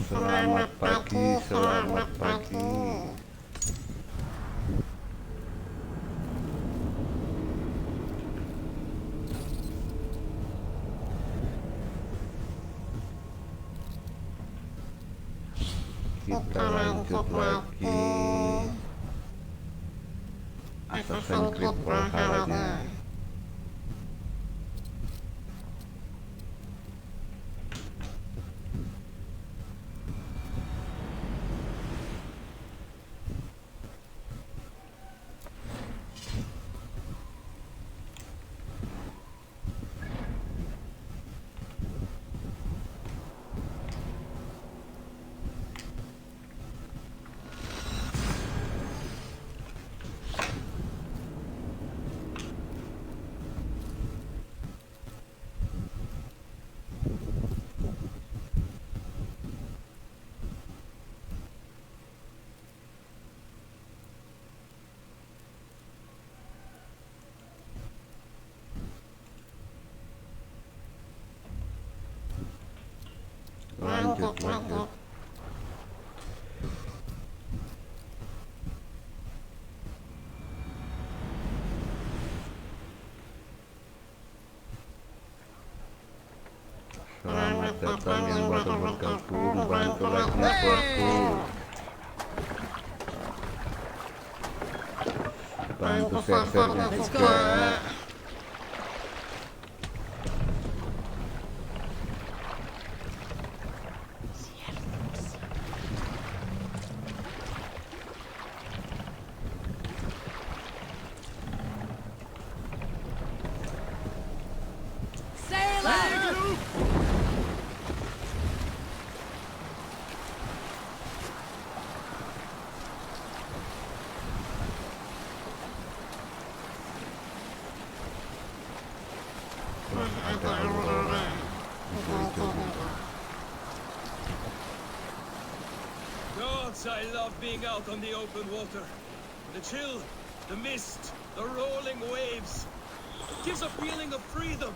Selamat pagi, selamat pagi. Kita lanjut lagi Assassin's Creed Valhalla-nya. Lanjut. Selamat datang yang baru bergabung, bantu like-nya bosku. Bantu share-nya juga. Gods, I love being out on the open water. The chill, the mist, the rolling waves. It gives a feeling of freedom.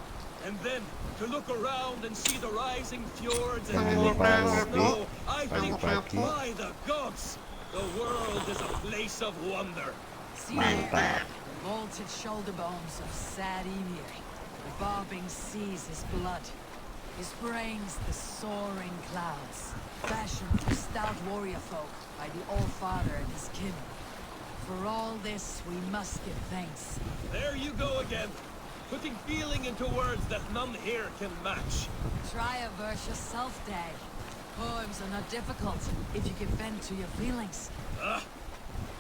And then, to look around and see the rising fjords and glittering snow, I think, by the gods, the world is a place of wonder. See there, the vaulted shoulder bones of sad Emir. The bobbing seas his blood. His brains the soaring clouds, fashioned for stout warrior folk by the All-Father and his kin. For all this, we must give thanks. There you go again, putting feeling into words that none here can match. Try a verse yourself, Dag. Poems are not difficult if you give vent to your feelings.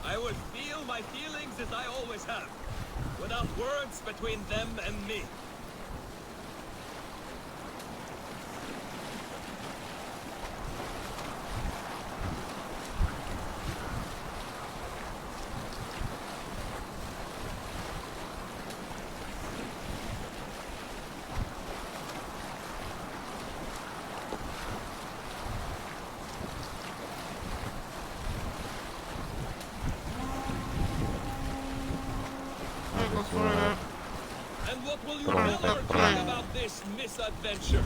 I would feel my feelings as I always have, without words between them and me. And what will your miller think about this misadventure?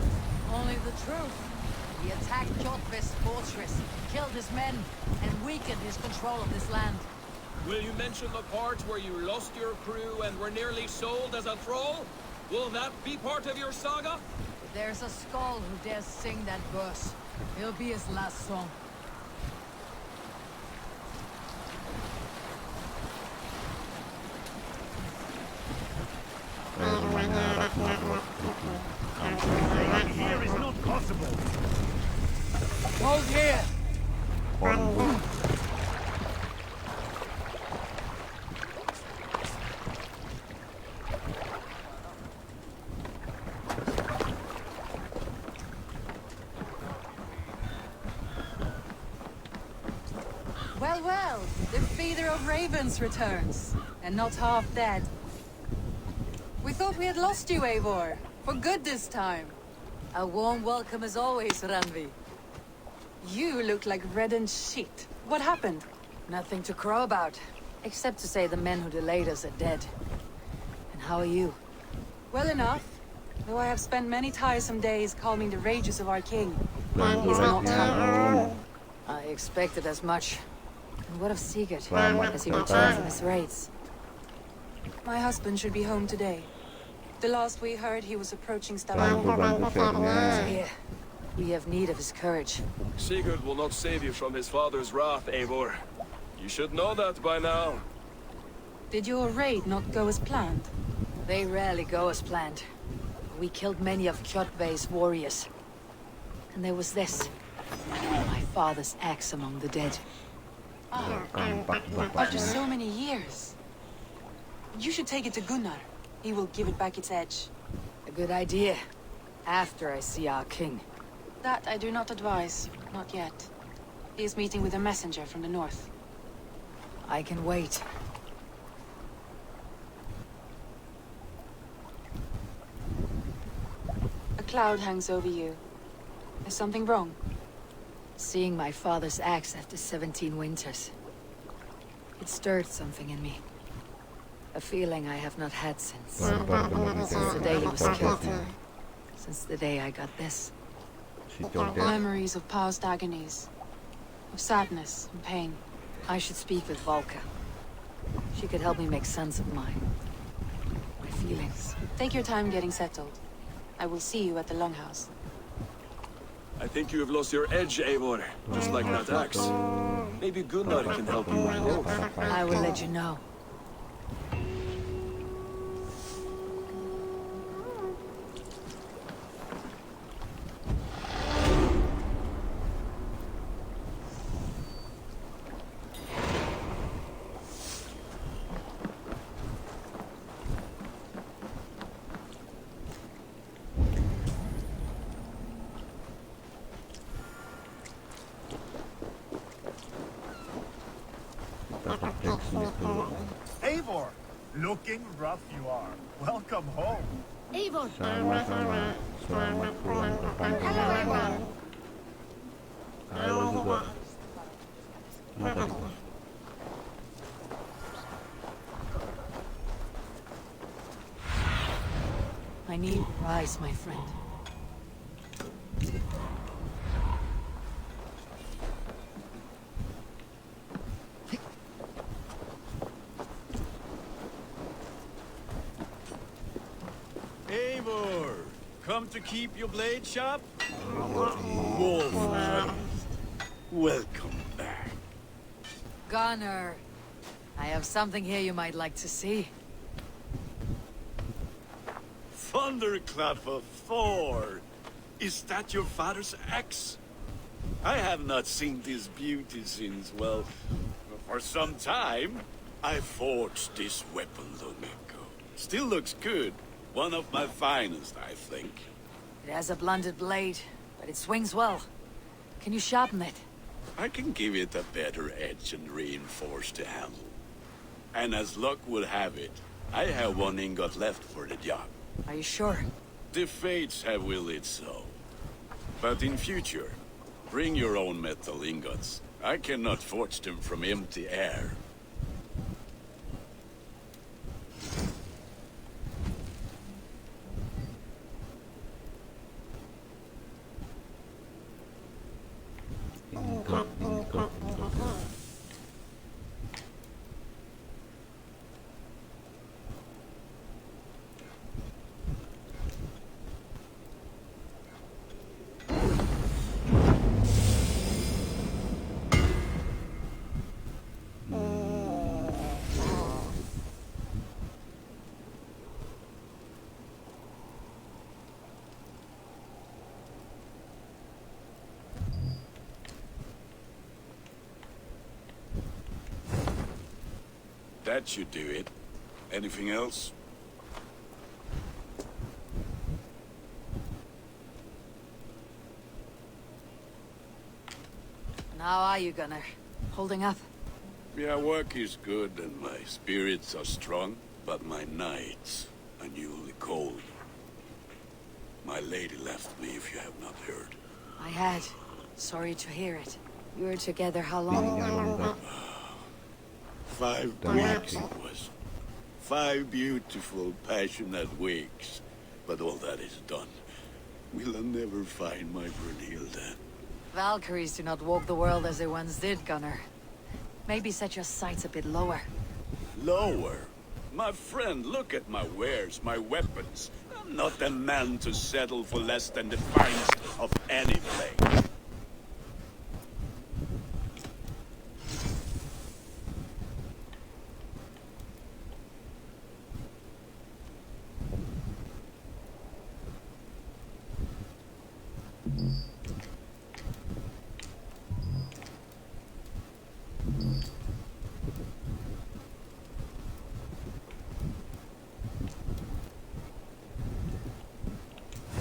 Only the truth. He attacked Kjotve's fortress, killed his men, and weakened his control of this land. Will you mention the part where you lost your crew and were nearly sold as a thrall? Will that be part of your saga? If there's a skull who dares sing that verse, it'll be his last song. Here is not possible. Hold here! Well, the feeder of ravens returns, and not half dead. We thought we had lost you, Eivor. For good this time. A warm welcome as always, Ranvi. You look like reddened shit. What happened? Nothing to crow about, except to say the men who delayed us are dead. And how are you? Well enough. Though I have spent many tiresome days calming the rages of our king, Bantu he's not rakyat, coming. Om. I expected as much. And what of Sigurd? Selamat Has he datang. returned from his raids? My husband should be home today. The last we heard, he was approaching Stavanger. Bantu share-nya. Here, we have need of his courage. Sigurd will not save you from his father's wrath, Eivor. You should know that by now. Did your raid not go as planned? They rarely go as planned. We killed many of Kjotve's warriors. And there was this. My father's axe among the dead. Ampak After bapaknya. so many years. You should take it to Gunnar. He will give it back its edge. A good idea. After I see our king. That I do not advise. Not yet. He is meeting with a messenger from the north. I can wait. A cloud hangs over you. Is something wrong? Seeing my father's axe after 17 winters. It stirred something in me. A feeling I have not had since the day he was killed. Since the day I got this. Si Codet. Memories of past agonies. Of sadness and pain. I should speak with Volka. She could help me make sense of my feelings. Take your time getting settled. I will see you at the Longhouse. I think you have lost your edge, Eivor. Just like that axe. Maybe Gunnar can help you with both. I will let you know. Kita cek sini dulu. Eivor, looking rough you are. Welcome home. Eivor, Sama-sama. Selamat pulang ke hello pangkalan. everyone. Halo juga. Makan. I need rise, my friend. Eivor, come to keep your blade sharp? Wolf, welcome back. Gunnar, I have something here you might like to see. Thunderclap of Thor! Is that your father's axe? I have not seen this beauty since, well, for some time. I forged this weapon long ago. Still looks good. One of my finest, I think. It has a blunted blade, but it swings well. Can you sharpen it? I can give it a better edge and reinforce the handle. And as luck would have it, I have one ingot left for the job. Are you sure? The fates have willed it so. But in future, bring your own metal ingots. I cannot forge them from empty air. Ingkot, ingkot, ingkot. That should do it. Anything else? And how are you, Gunnar? Holding up? Yeah, work is good and my spirits are strong, but my nights are newly cold. My lady left me, if you have not heard. I had. Sorry to hear it. You were together how Bininya long? loncat. 5 weeks it was. 5 beautiful, passionate weeks. But all that is done. Will I never find my Brunhilde? Valkyries do not walk the world as they once did, Gunnar. Maybe set your sights a bit lower. Lower? My friend, look at my wares, my weapons. I'm not a man to settle for less than the finest of anything.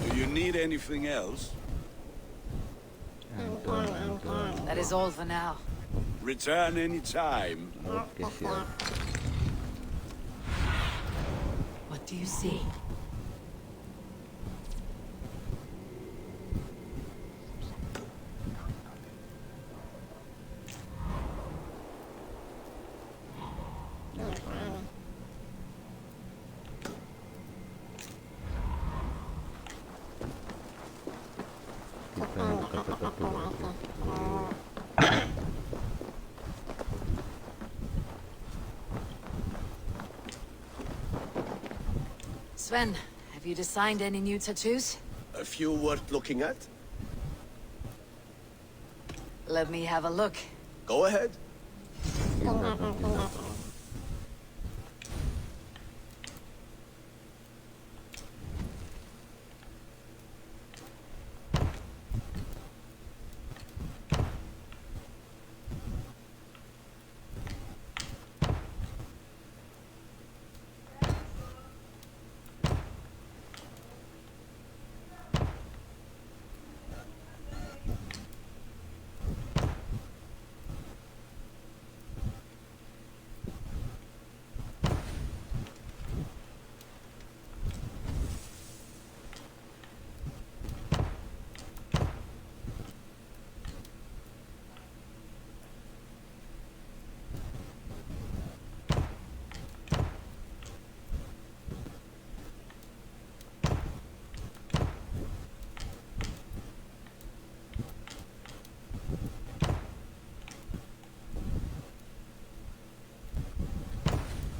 Do you need anything else? Anton. That is all for now. Return any time. Oke, siap. What do you see? Kita buka peta dulu. Sven, have you designed any new tattoos? A few worth looking at? Let me have a look. Go ahead. Pindah.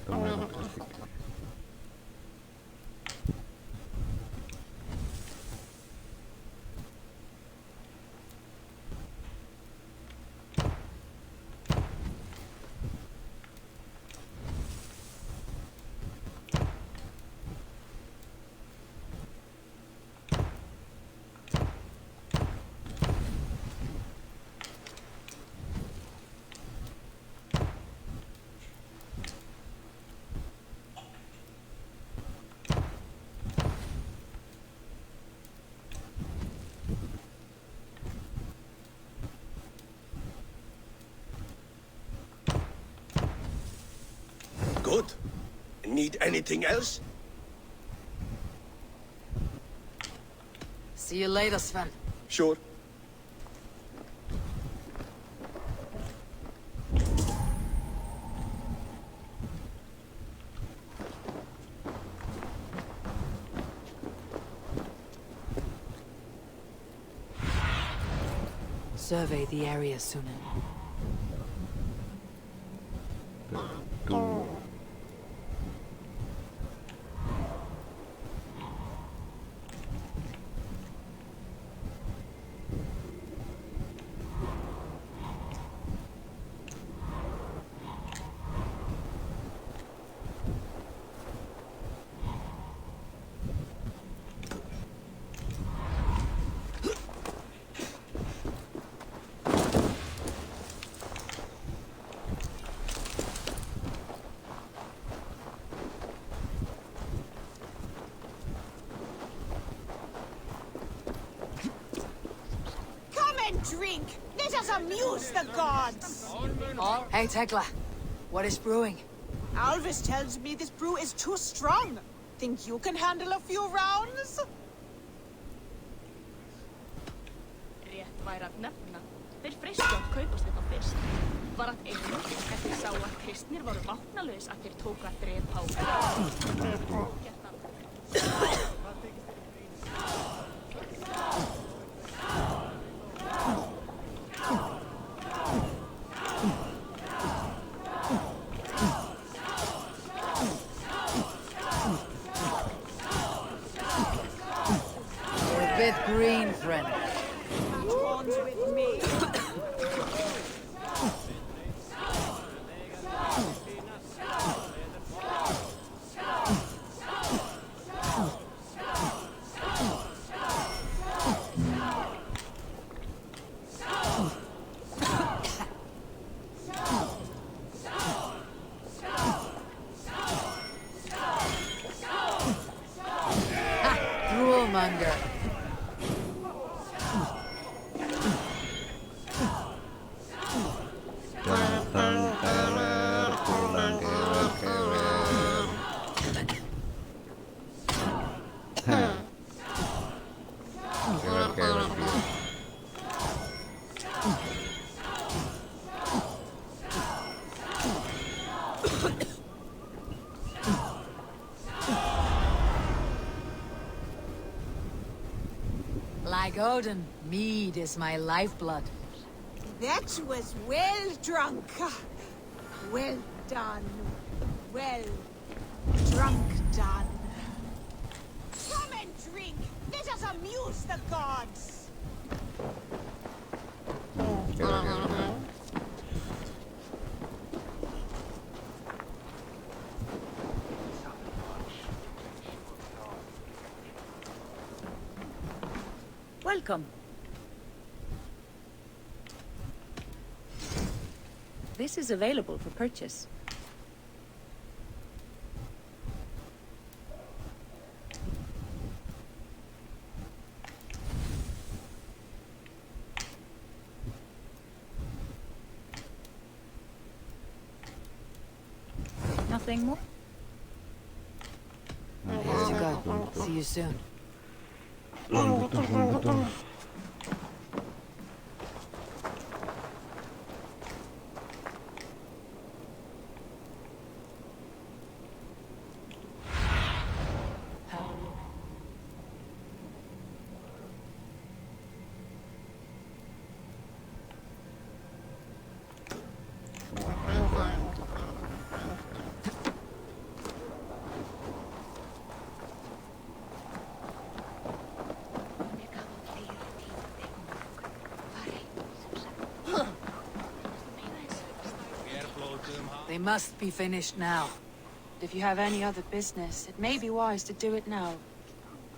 Kamera asik. Good. Need anything else? See you later, Sven. Sure. Survey the area, Sunan. Tuh. Drink! Let us amuse the gods! Hey, Tekla. What is brewing? Alvis tells me this brew is too strong. Think you can handle a few rounds? Rétt væri að nefna. Þeir freistu að kaupast þetta fyrst. Var að einmitt eftir sá að kristnir voru vopnalaus að þeir tóku að drepa á. Droolmonger. Ganteng teler pulang kewer-kewer. Hah. Kewer-kewer dia. Like Odin, mead is my lifeblood. That was well drunk. Well done. Well drunk done. Come and drink. Let us amuse the gods. Kewer-kewer. Welcome. This is available for purchase. Nothing more? Have to go. See you soon. Betul. They must be finished now. If you have any other business, it may be wise to do it now.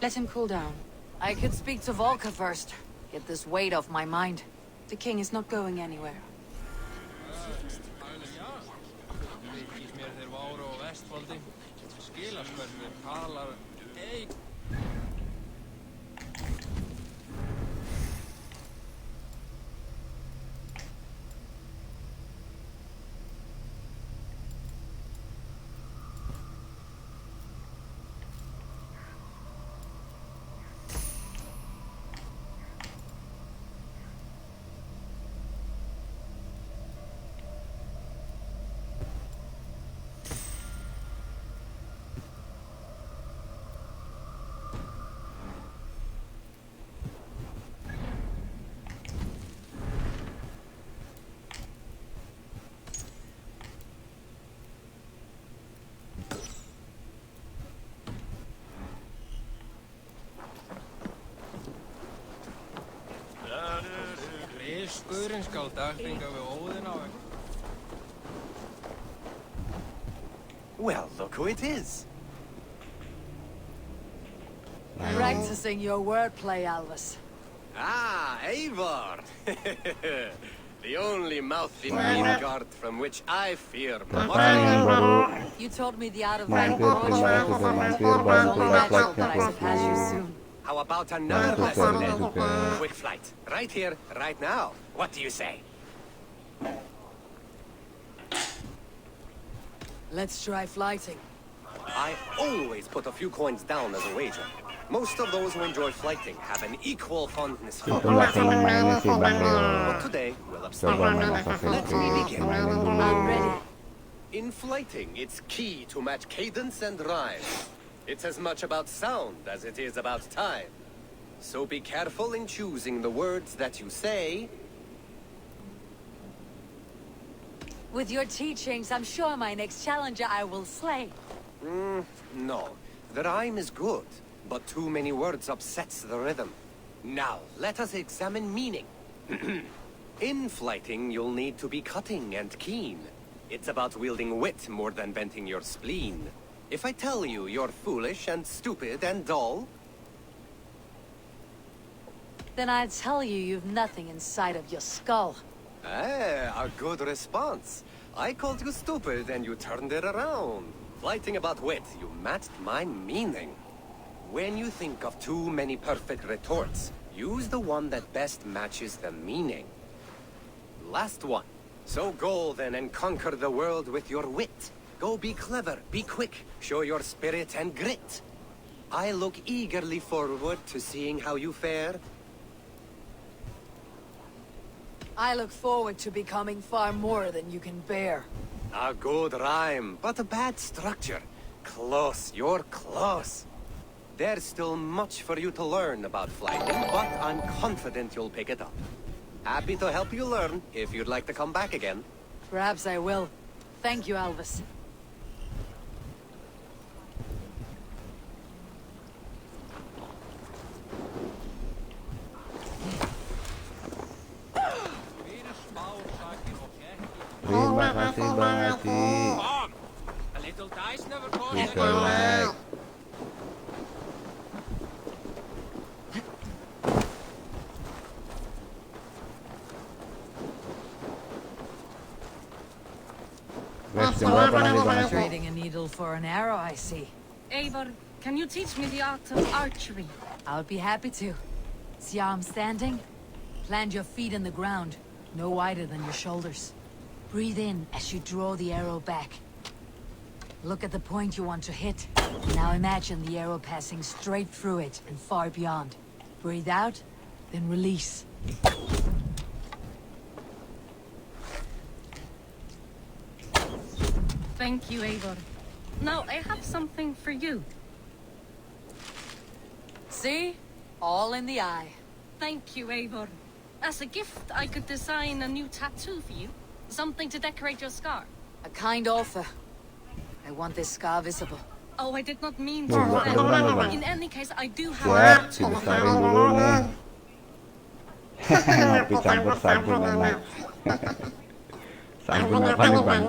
Let him cool down. I could speak to Volka first. Get this weight off my mind. The king is not going anywhere. Well, look who it is. Practicing your wordplay, Alvis. Ah, Eivor! The only mouth in Midgard from which I fear Siapa yang baru You told me the art of mampir, terima kasih sudah mampir, bantu like-nya bosku. How about another Bantu lesson share-nya then? juga. Quick flight. Right here, right now. What do you say? Let's try flighting. I always put a few coins down as a wager. Most of those who enjoy flighting have an equal fondness for Itulah fenomenanya si Bahril. But today, we'll abstain. Coba main Assassin's Let me Creed, begin. mainin dulu. I'm ready. In flighting, it's key to match cadence and rhyme. It's as much about sound as it is about time. So be careful in choosing the words that you say. With your teachings, I'm sure my next challenger I will slay. No. The rhyme is good, but too many words upsets the rhythm. Now, let us examine meaning. In flighting, you'll need to be cutting and keen. It's about wielding wit more than venting your spleen. If I tell you you're foolish and stupid and dull, Then I'd tell you you've nothing inside of your skull. a good response. I called you stupid and you turned it around. Flighting about wit, you matched my meaning. When you think of too many perfect retorts, use the one that best matches the meaning. Last one. So go then and conquer the world with your wit. Go be clever, be quick, show your spirit and grit. I look eagerly forward to seeing how you fare. I look forward to becoming far more than you can bear. A good rhyme, but a bad structure. Close, you're close. There's still much for you to learn about flying, but I'm confident you'll pick it up. Happy to help you learn, if you'd like to come back again. Perhaps I will. Thank you, Alvis. Terima kasih Bang Aci. A little dice never cost Hit the like. Guys, jam berapa nanti Bang Aci? Trading a needle for an arrow, I see. Eivor, can you teach me the art of archery? I would be happy to. See how I'm standing? Plant your feet in the ground, no wider than your shoulders. Breathe in as you draw the arrow back. Look at the point you want to hit. Now imagine the arrow passing straight through it and far beyond. Breathe out, then release. Thank you, Eivor. Now, I have something for you. See? All in the eye. Thank you, Eivor. As a gift, I could design a new tattoo for you. Something to decorate your scar. A kind offer. I want this scar visible. Oh, I did not mean to. Buat berapa Bang? In any case, I do Siap, have... dibesarin dulu nih. Ngopi campur sabun enak. Sabun apa nih Bang?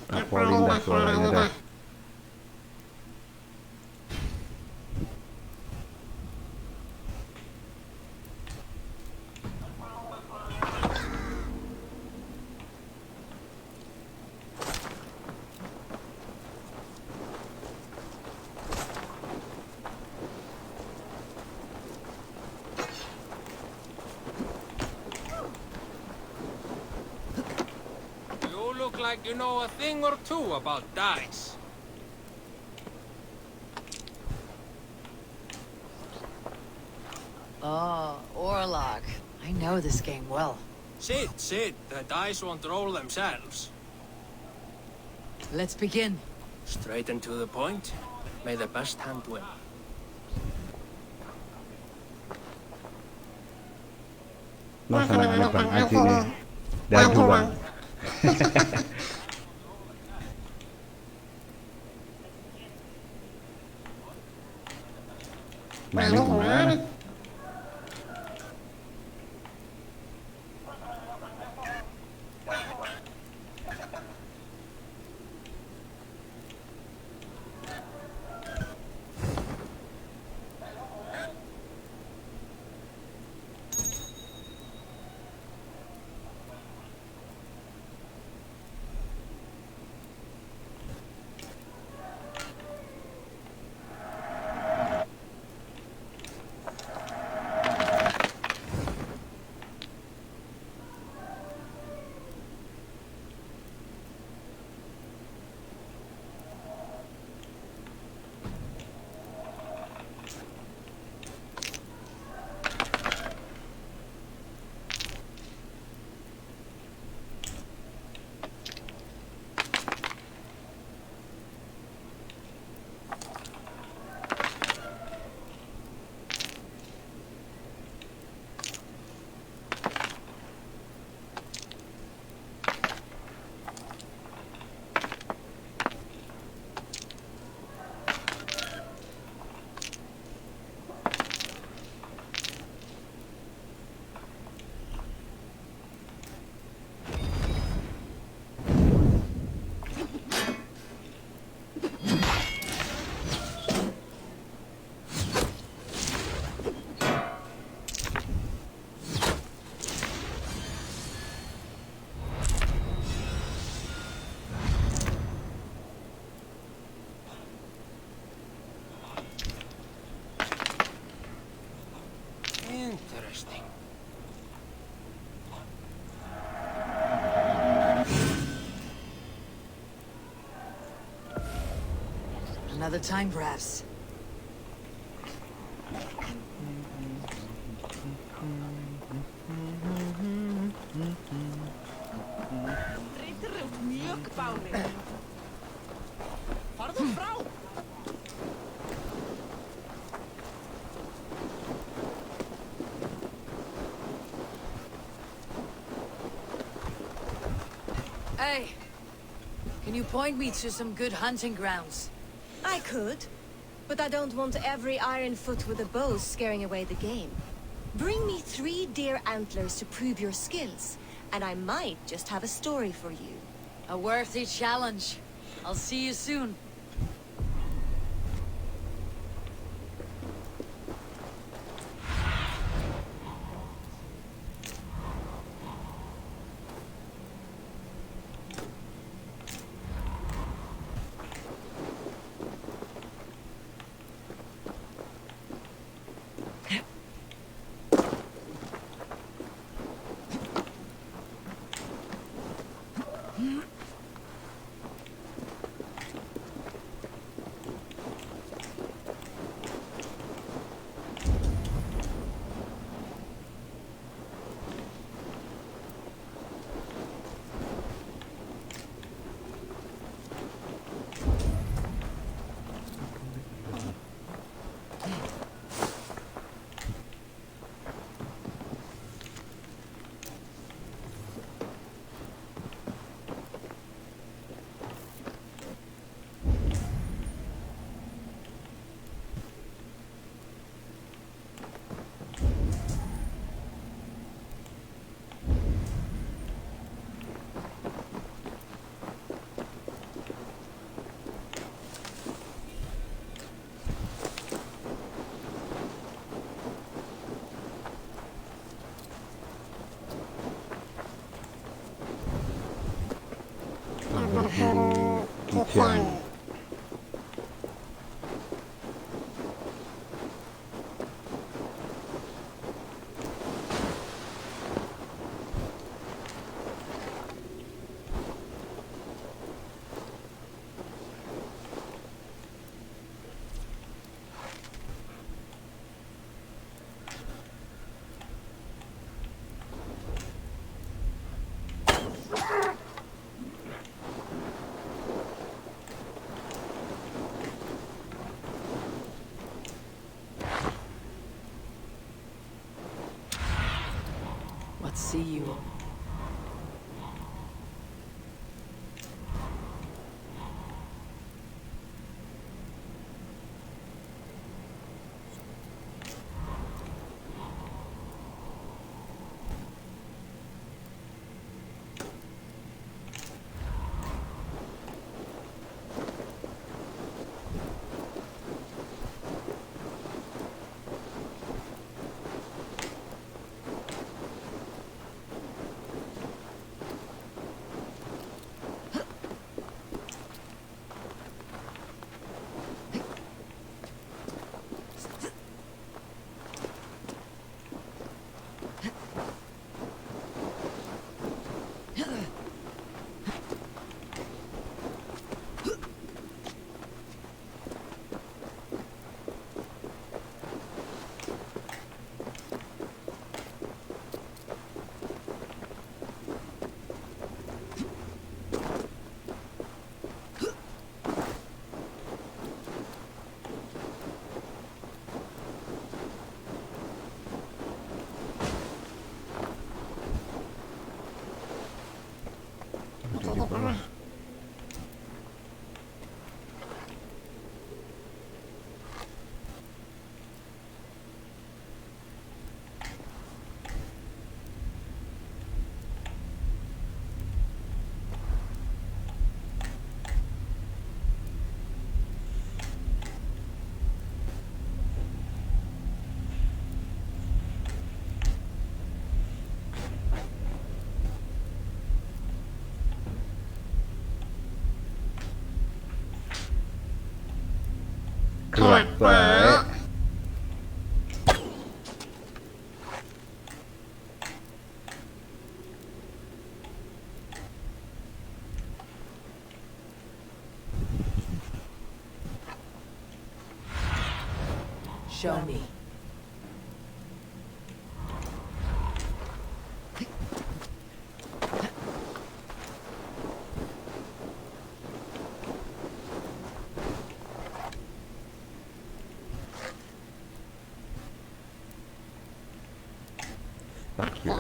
Tapolin dah suaranya dah. You look like you know a thing or two about dice. Oh, Orlog. I know this game well. Sit. The dice won't roll themselves. Let's begin. Straight and to the point. May the best hand win. Nah, sana Bang Aci nih. Dadu Bang. Mainnya gimana? Another time, perhaps. Reyndar er út mjög báðir. Farðu frá! Hey, can you point me to some good hunting grounds? I could, but I don't want every iron foot with a bow scaring away the game. Bring me 3 deer antlers to prove your skills, and I might just have a story for you. A worthy challenge. I'll see you soon. Decline. What see you? Quack. Show me. Fuck you.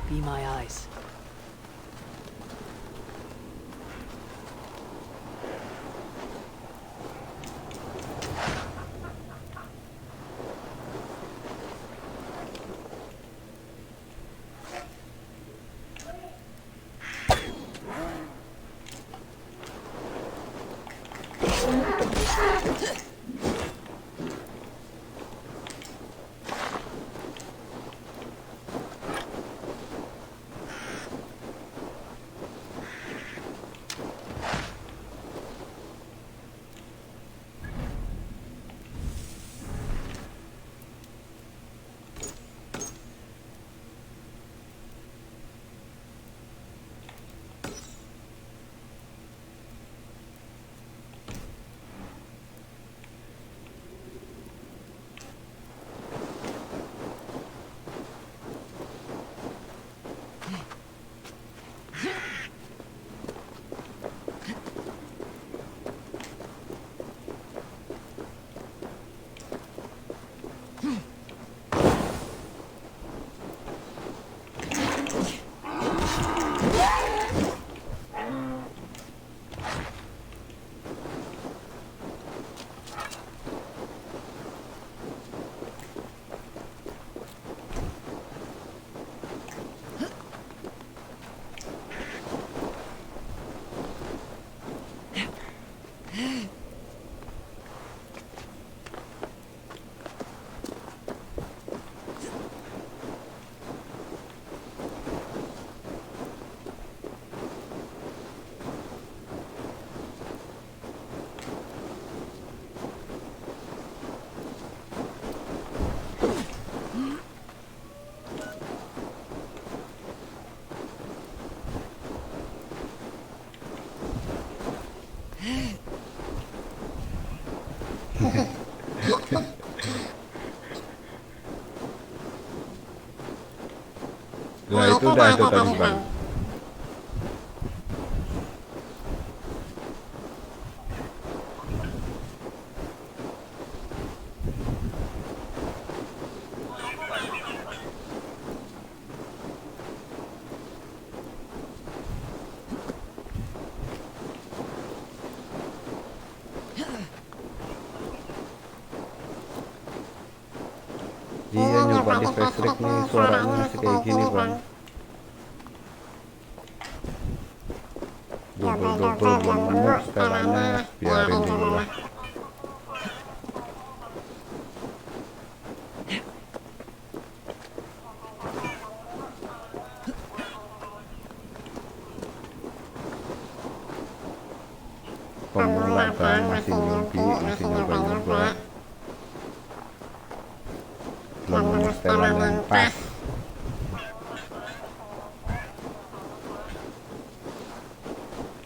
Be my eyes. Nah itu udah ada tadi bang. Iya nyoba di flashback nih suaranya masih kayak gini bang. Double belum nemu setelannya, biarin dulu lah. Pemula bang, masih mimpi, masih nyoba-nyoba. Belum nemu setelan yang pas.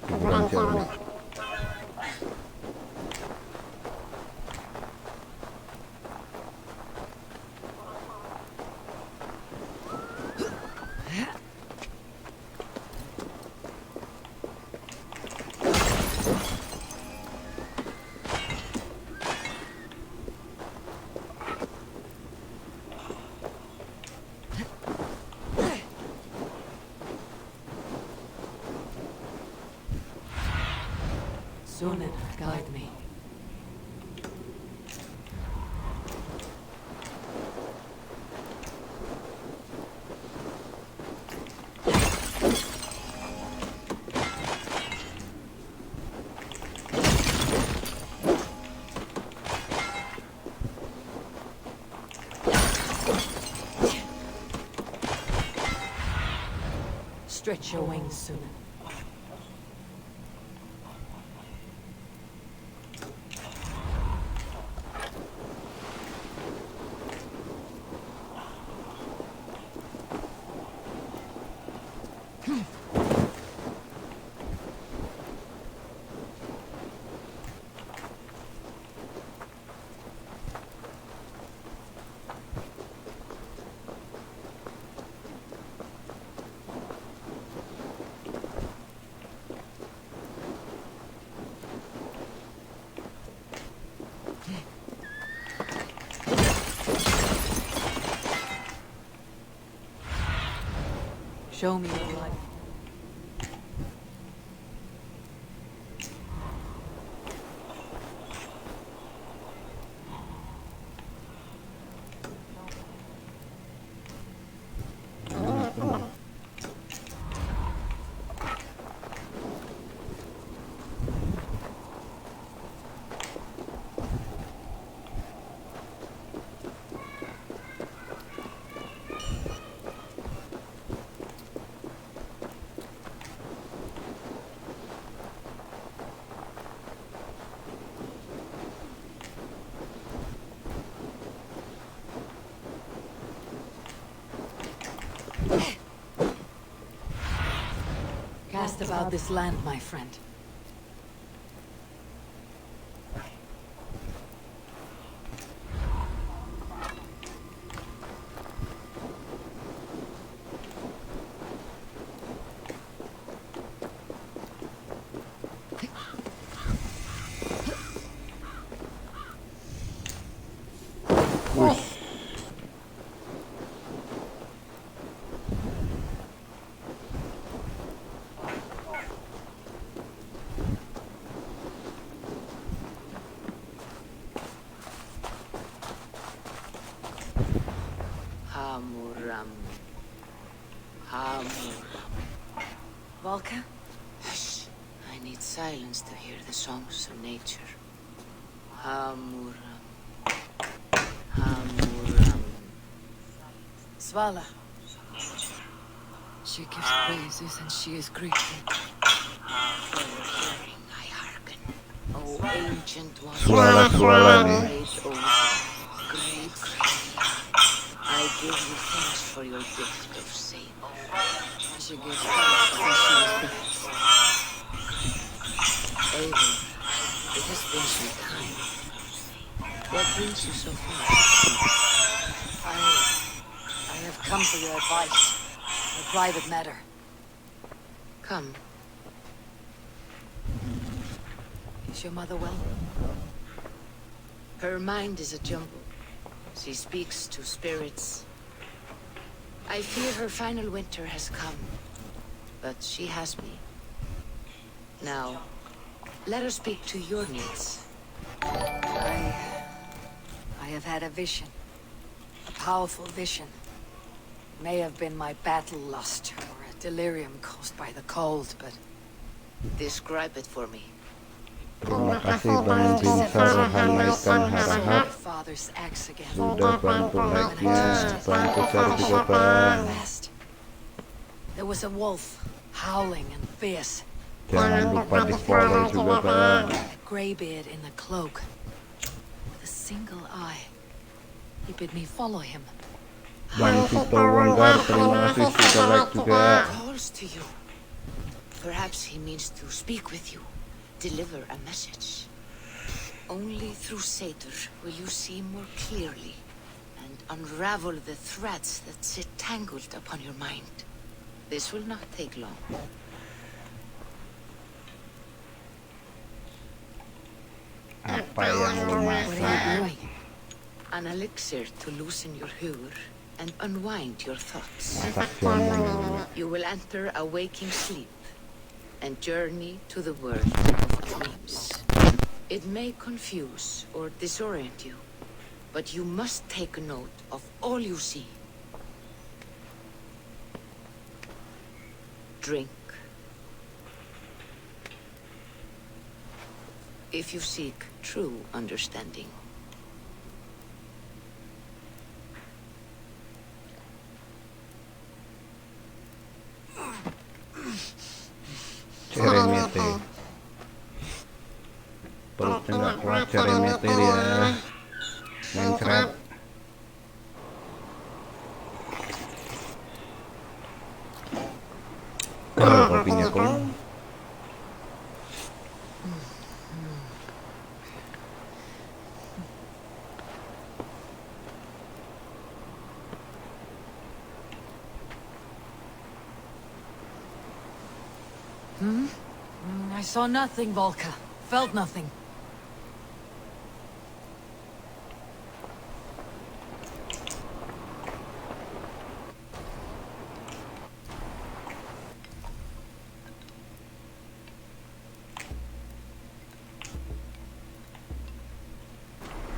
Kuburan jauh. Sunan, guide me. Stretch your wings soon. Show me your life. Cast about this land, my friend. Volka? Hush. I need silence to hear the songs of nature. Hamuram. Hamuram. Svala. She gives praises and she is grateful. For your hearing I hearken. O ancient one. Svala nih. Great old, great I give you thanks for your gift of saving. She gives thanks and she is blessed. Eivor, it has been some time. What brings you so far? I have come for your advice. A private matter. Come. Is your mother well? Her mind is a jumble. She speaks to spirits. I fear her final winter has come. But she has me. Now, let her speak to your needs. I have had a vision. A powerful vision. May have been my battle lust, or a delirium caused by the cold, but... Describe it for me. Terima kasih Bang Binsa Rohanaikan Harahap. Father's axe again. Sudah bantu like-nya, bantu share juga Bang. There was a wolf, howling and fierce. Jangan lupa di follow juga Bang. A graybeard in the cloak. With a single eye. He bid me follow him. Bang Sito Wanggar, terima kasih sudah like juga. Calls to you. Perhaps he means to speak with you. Deliver a message. Only through Satyr will you see more clearly and unravel the threads that sit tangled upon your mind. This will not take long. Apa yang lu masak? An elixir to loosen your hur and unwind your thoughts. Masak yang You will enter a waking sleep and journey to the world of dreams. It may confuse or disorient you, but you must take note of all you see. Drink. If you seek true understanding. cari meter ya. Mencret. Kalau kopinya kok. I saw nothing, Volka. Felt nothing.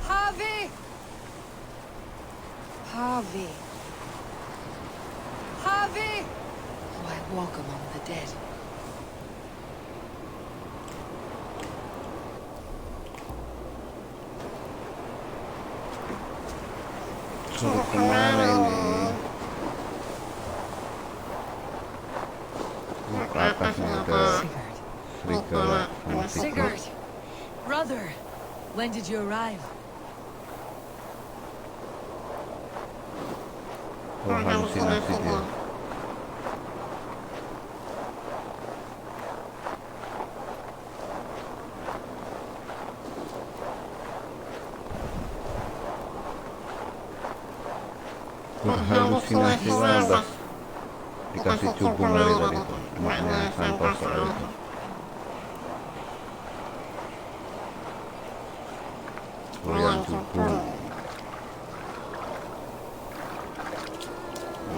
Harvey! Harvey. Harvey! Oh, I walk among the dead. Suruh kemana ini? Ke atasnya ke serigala. Sigurd! Brother! When did you arrive? Oh, halusinasi dia. Halusinasi labas. Dikasih cubung lagi tadi tuh. Emaknya Santoso itu. Goyang cubung.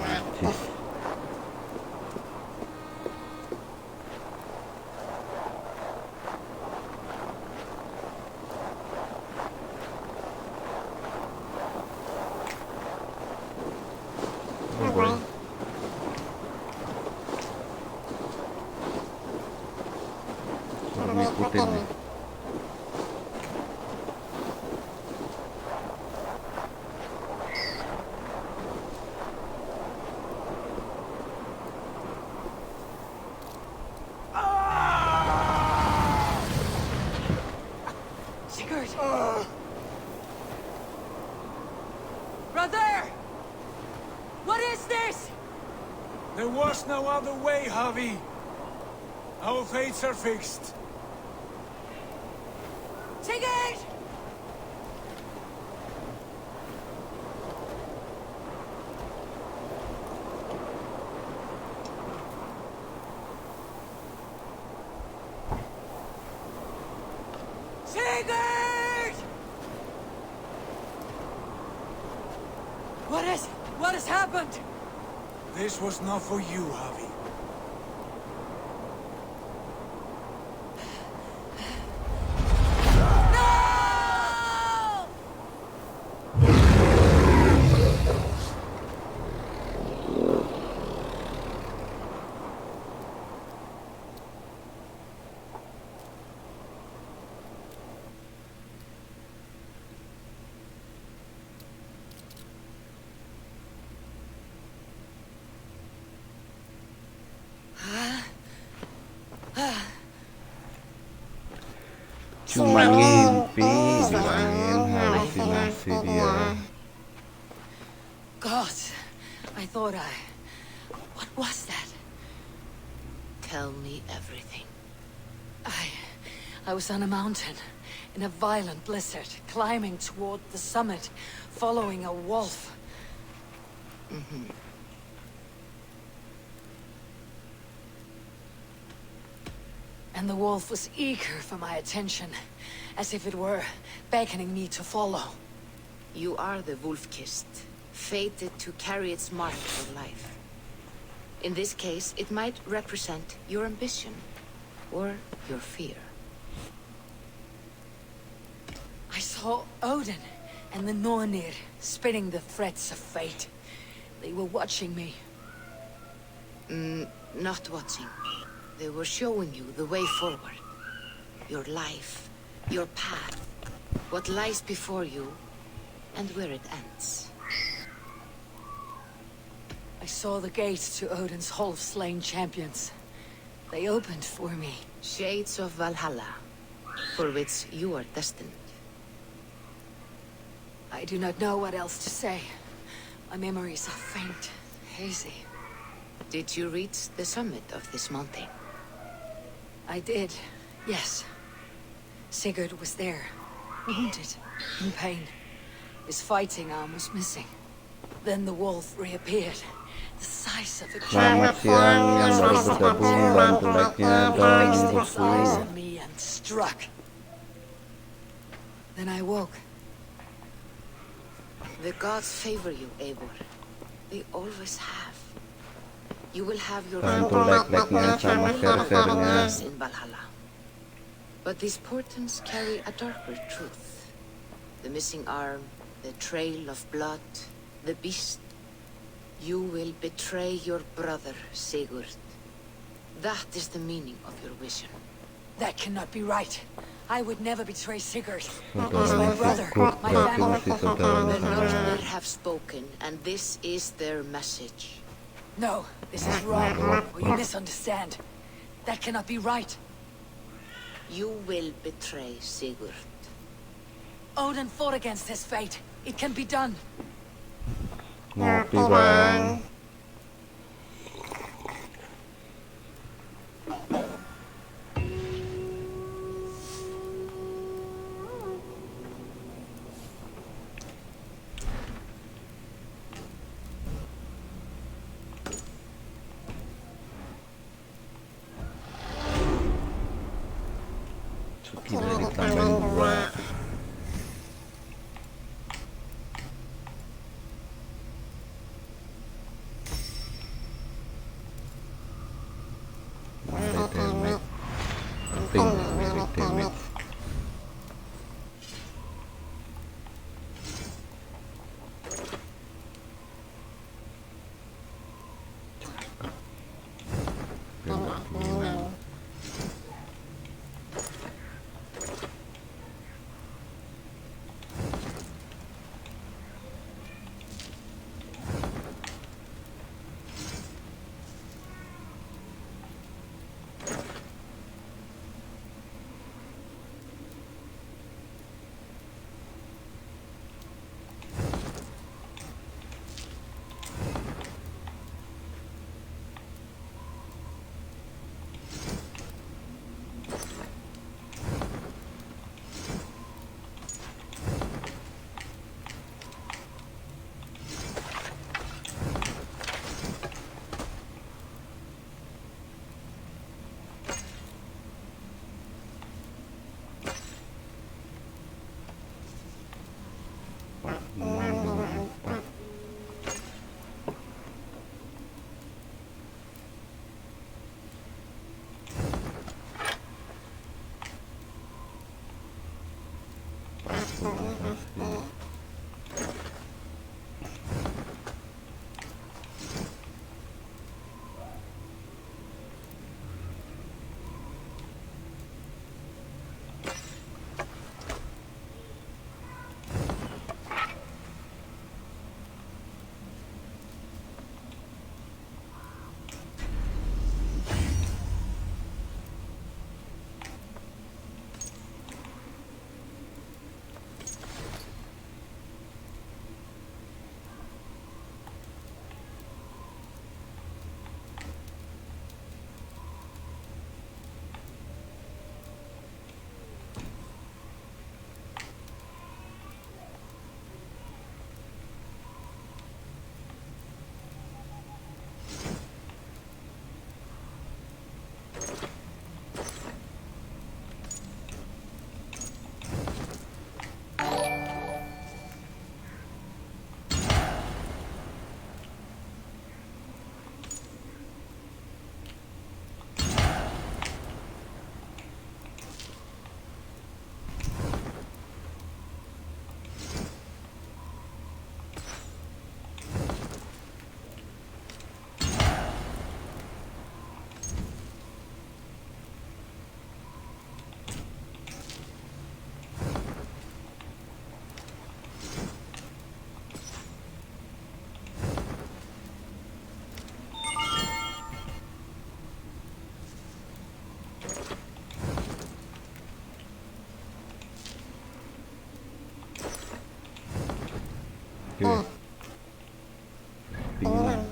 Najis. Suruh ngikutin nih. Sigurd! Brother! What is this? There was no other way, Javi. Our fates are fixed. Sigurd! Sigurd! What has happened? This was not for you, Javi. Cuma ngimpi, bilangin halusinasi dia. God, I thought What was that? Tell me everything. I was on a mountain, in a violent blizzard, climbing toward the summit, following a wolf. And the wolf was eager for my attention, as if it were beckoning me to follow. You are the wolf-kissed, fated to carry its mark for life. In this case, it might represent your ambition, or your fear. I saw Odin and the Nornir spinning the threads of fate. They were watching me. Not watching. They were showing you the way forward. Your life, your path, what lies before you, and where it ends. I saw the gates to Odin's Hall of Slain Champions. They opened for me. Shades of Valhalla, for which you are destined. I do not know what else to say. My memories are faint, hazy. Did you reach the summit of this mountain? I did, yes. Sigurd was there, wounded, in pain. His fighting arm was missing. Then the wolf reappeared, the size of a Selamat siang yang baru bergabung, bantu like-nya dan fixed its eyes subscribe. on me and struck. Then I woke. The gods favor you, Eivor. They always have. You will have your Bantu like-nya sama share-share-nya. in Valhalla. But these portents carry a darker truth. The missing arm, the trail of blood, the beast. You will betray your brother, Sigurd. That is the meaning of your vision. That cannot be right. I would never betray Sigurd. Saudaranya My brother, Sigurd my berarti family. mesti saudaranya The saya. Northmen have spoken, and this is their message. No, this is wrong. Or you misunderstand. That cannot be right. You will betray Sigurd. Odin fought against his fate. It can be done. Ngopi bang. Gila ditambahin 2. Damage. Penting basic damage. Wih. Dinginan.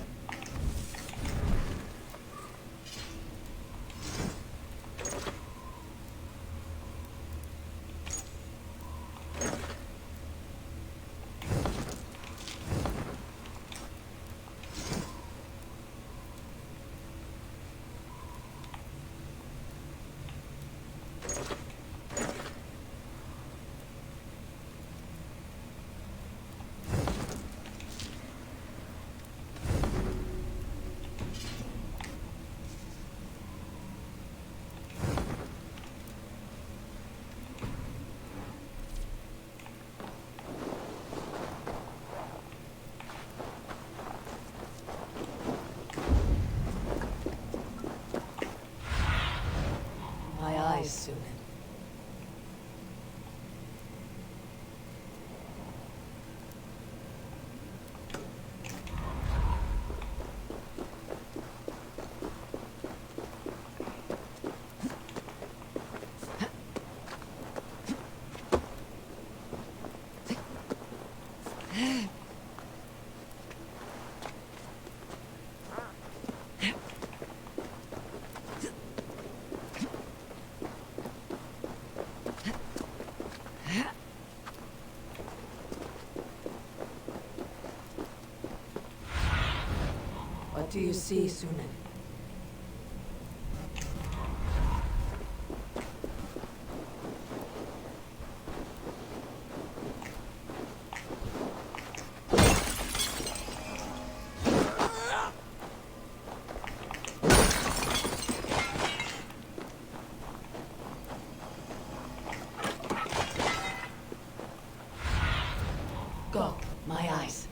My eyes, Sunan. What do you see, Sunan? Go, my eyes.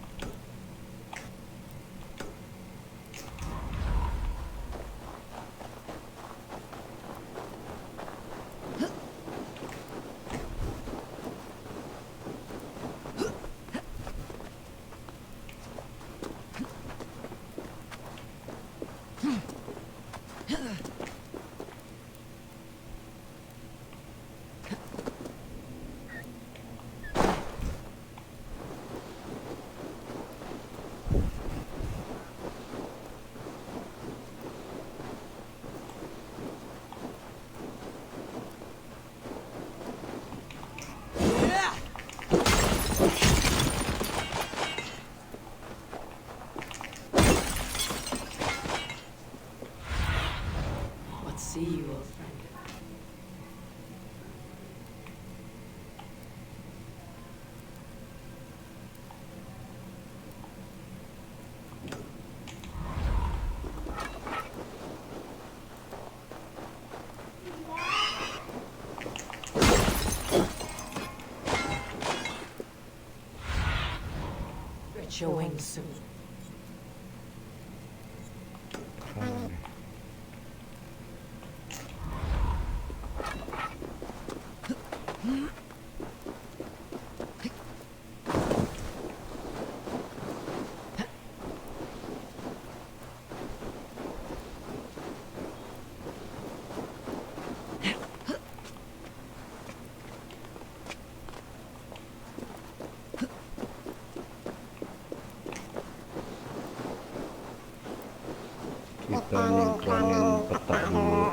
What see you, old friend? Stretch your wings soon. Kita nyimpangin peta dulu.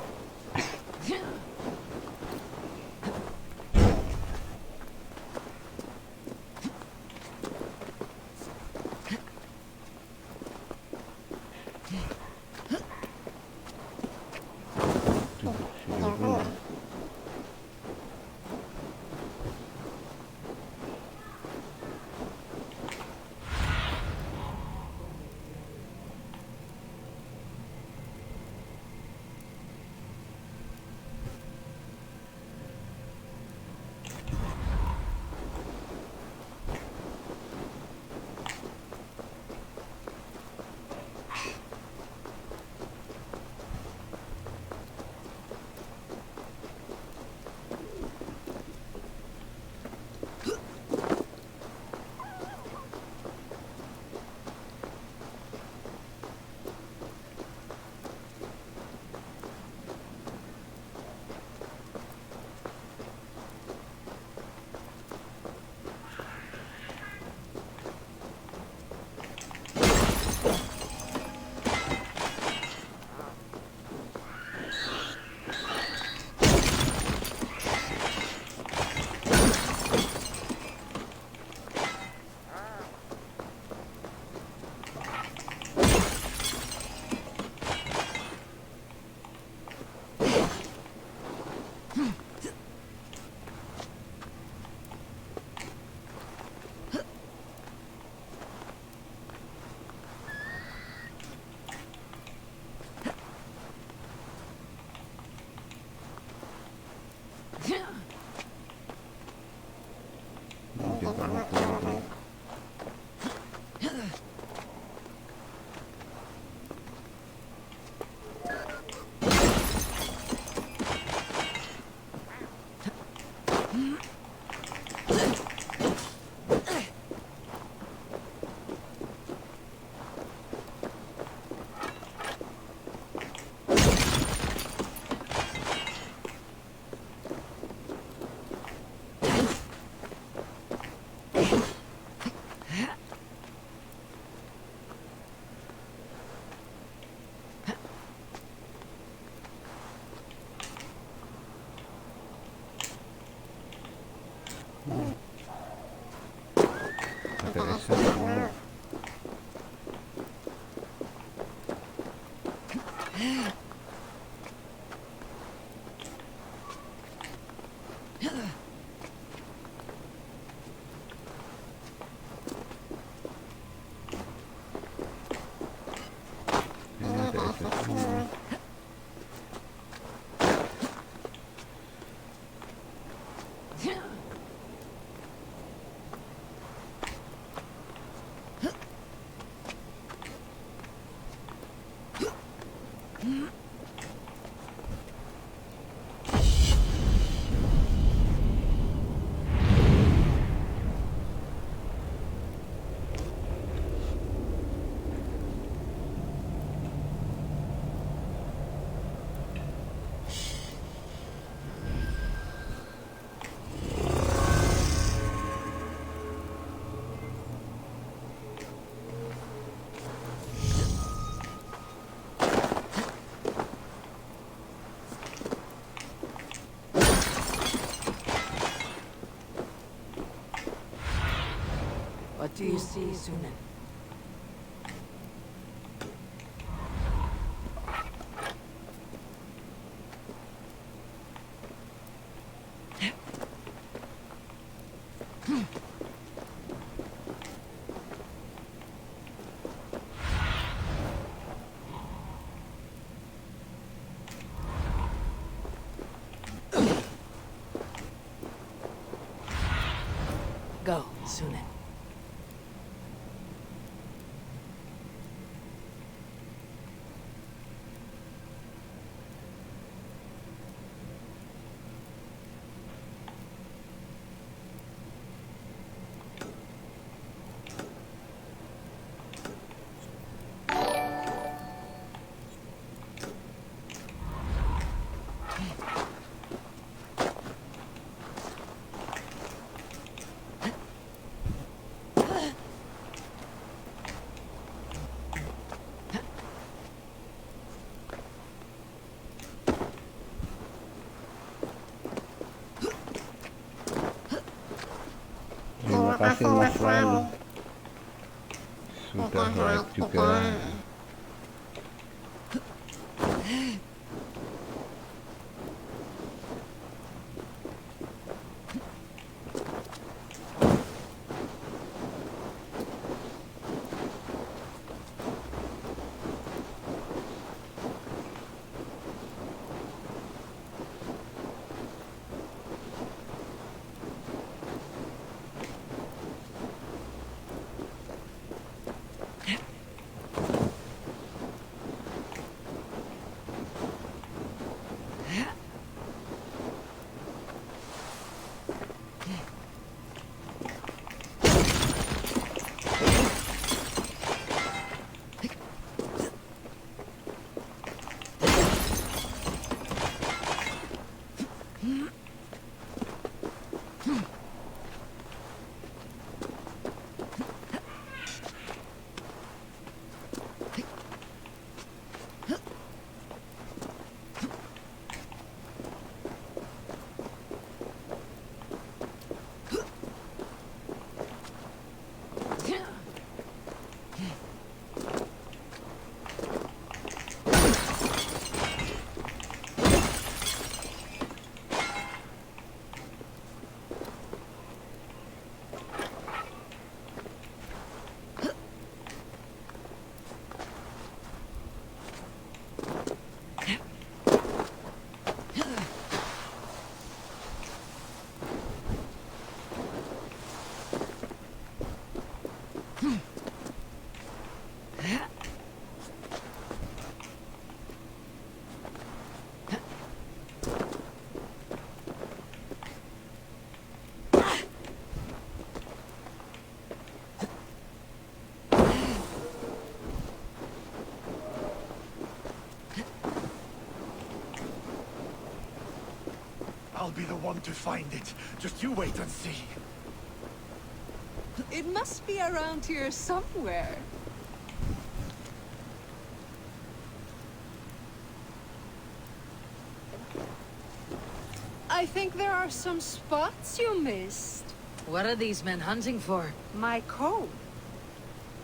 What do you see, Sunan? Go, Sunan. Terima kasih Mas Wan. Sudah like juga. I'll be the one to find it. Just you wait and see. It must be around here somewhere. I think there are some spots you missed. What are these men hunting for? My coat.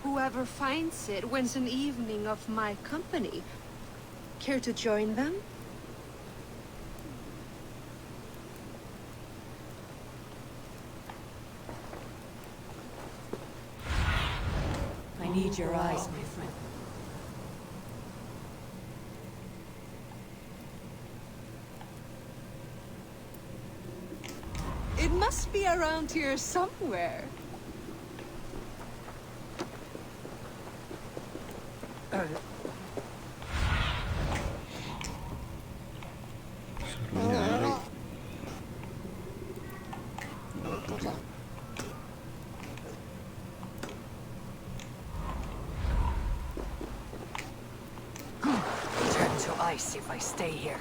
Whoever finds it wins an evening of my company. Care to join them? I need your eyes, my friend. It must be around here somewhere. Turn to ice if I stay here.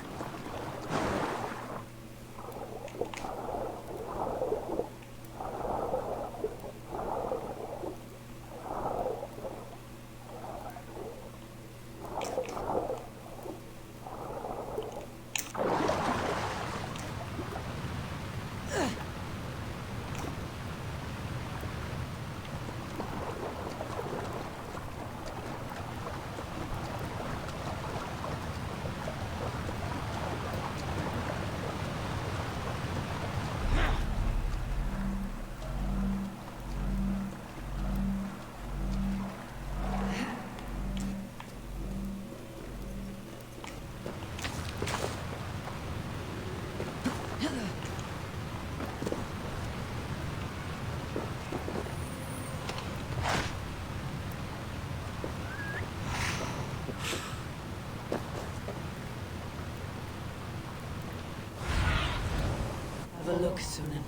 Have a look, Sunan.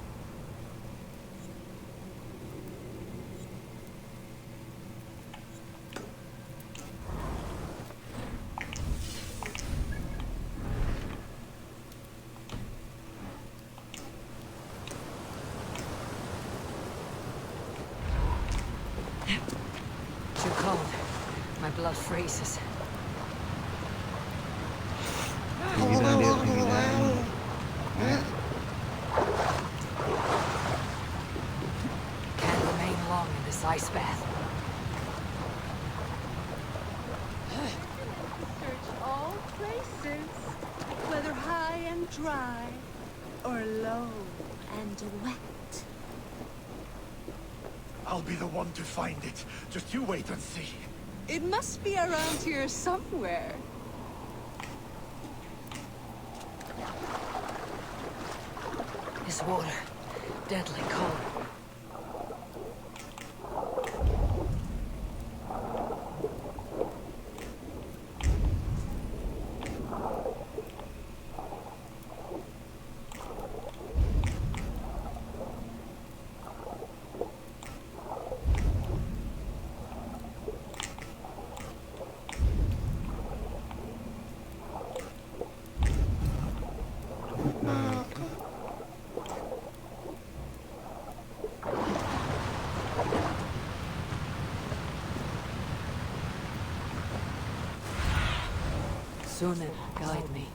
Too cold. My blood freezes. Pinggiran dia, pinggiran. Can't remain long in this ice bath. Search all places, whether high and dry, or low and wet. I'll be the one to find it. Just you wait and see. It must be around here somewhere. This water, deadly cold. Sunan, guide me.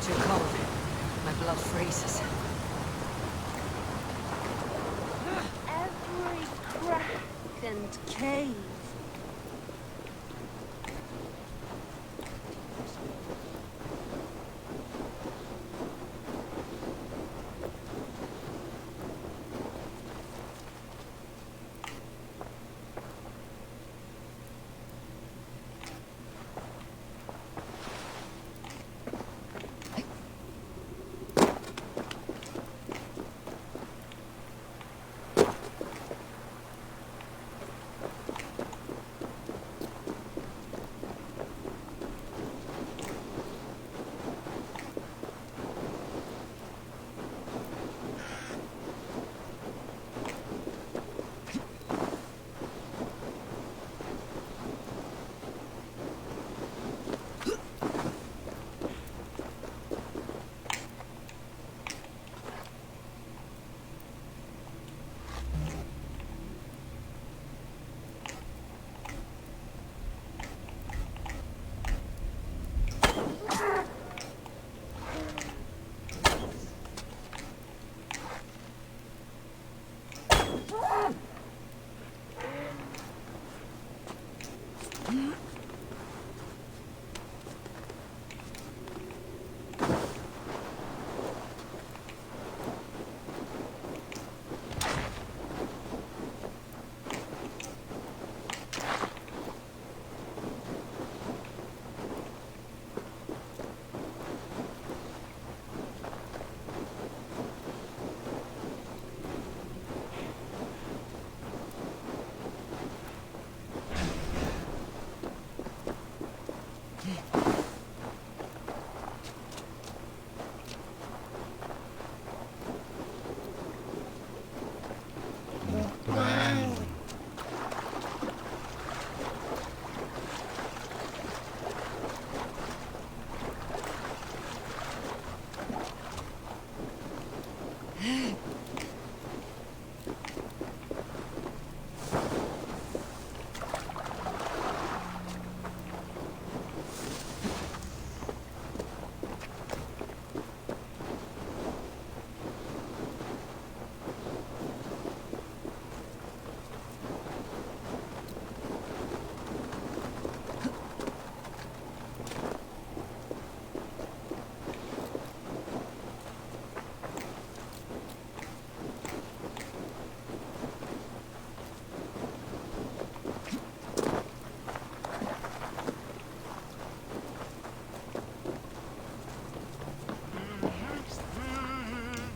Too cold. My blood freezes. Every crack and cave.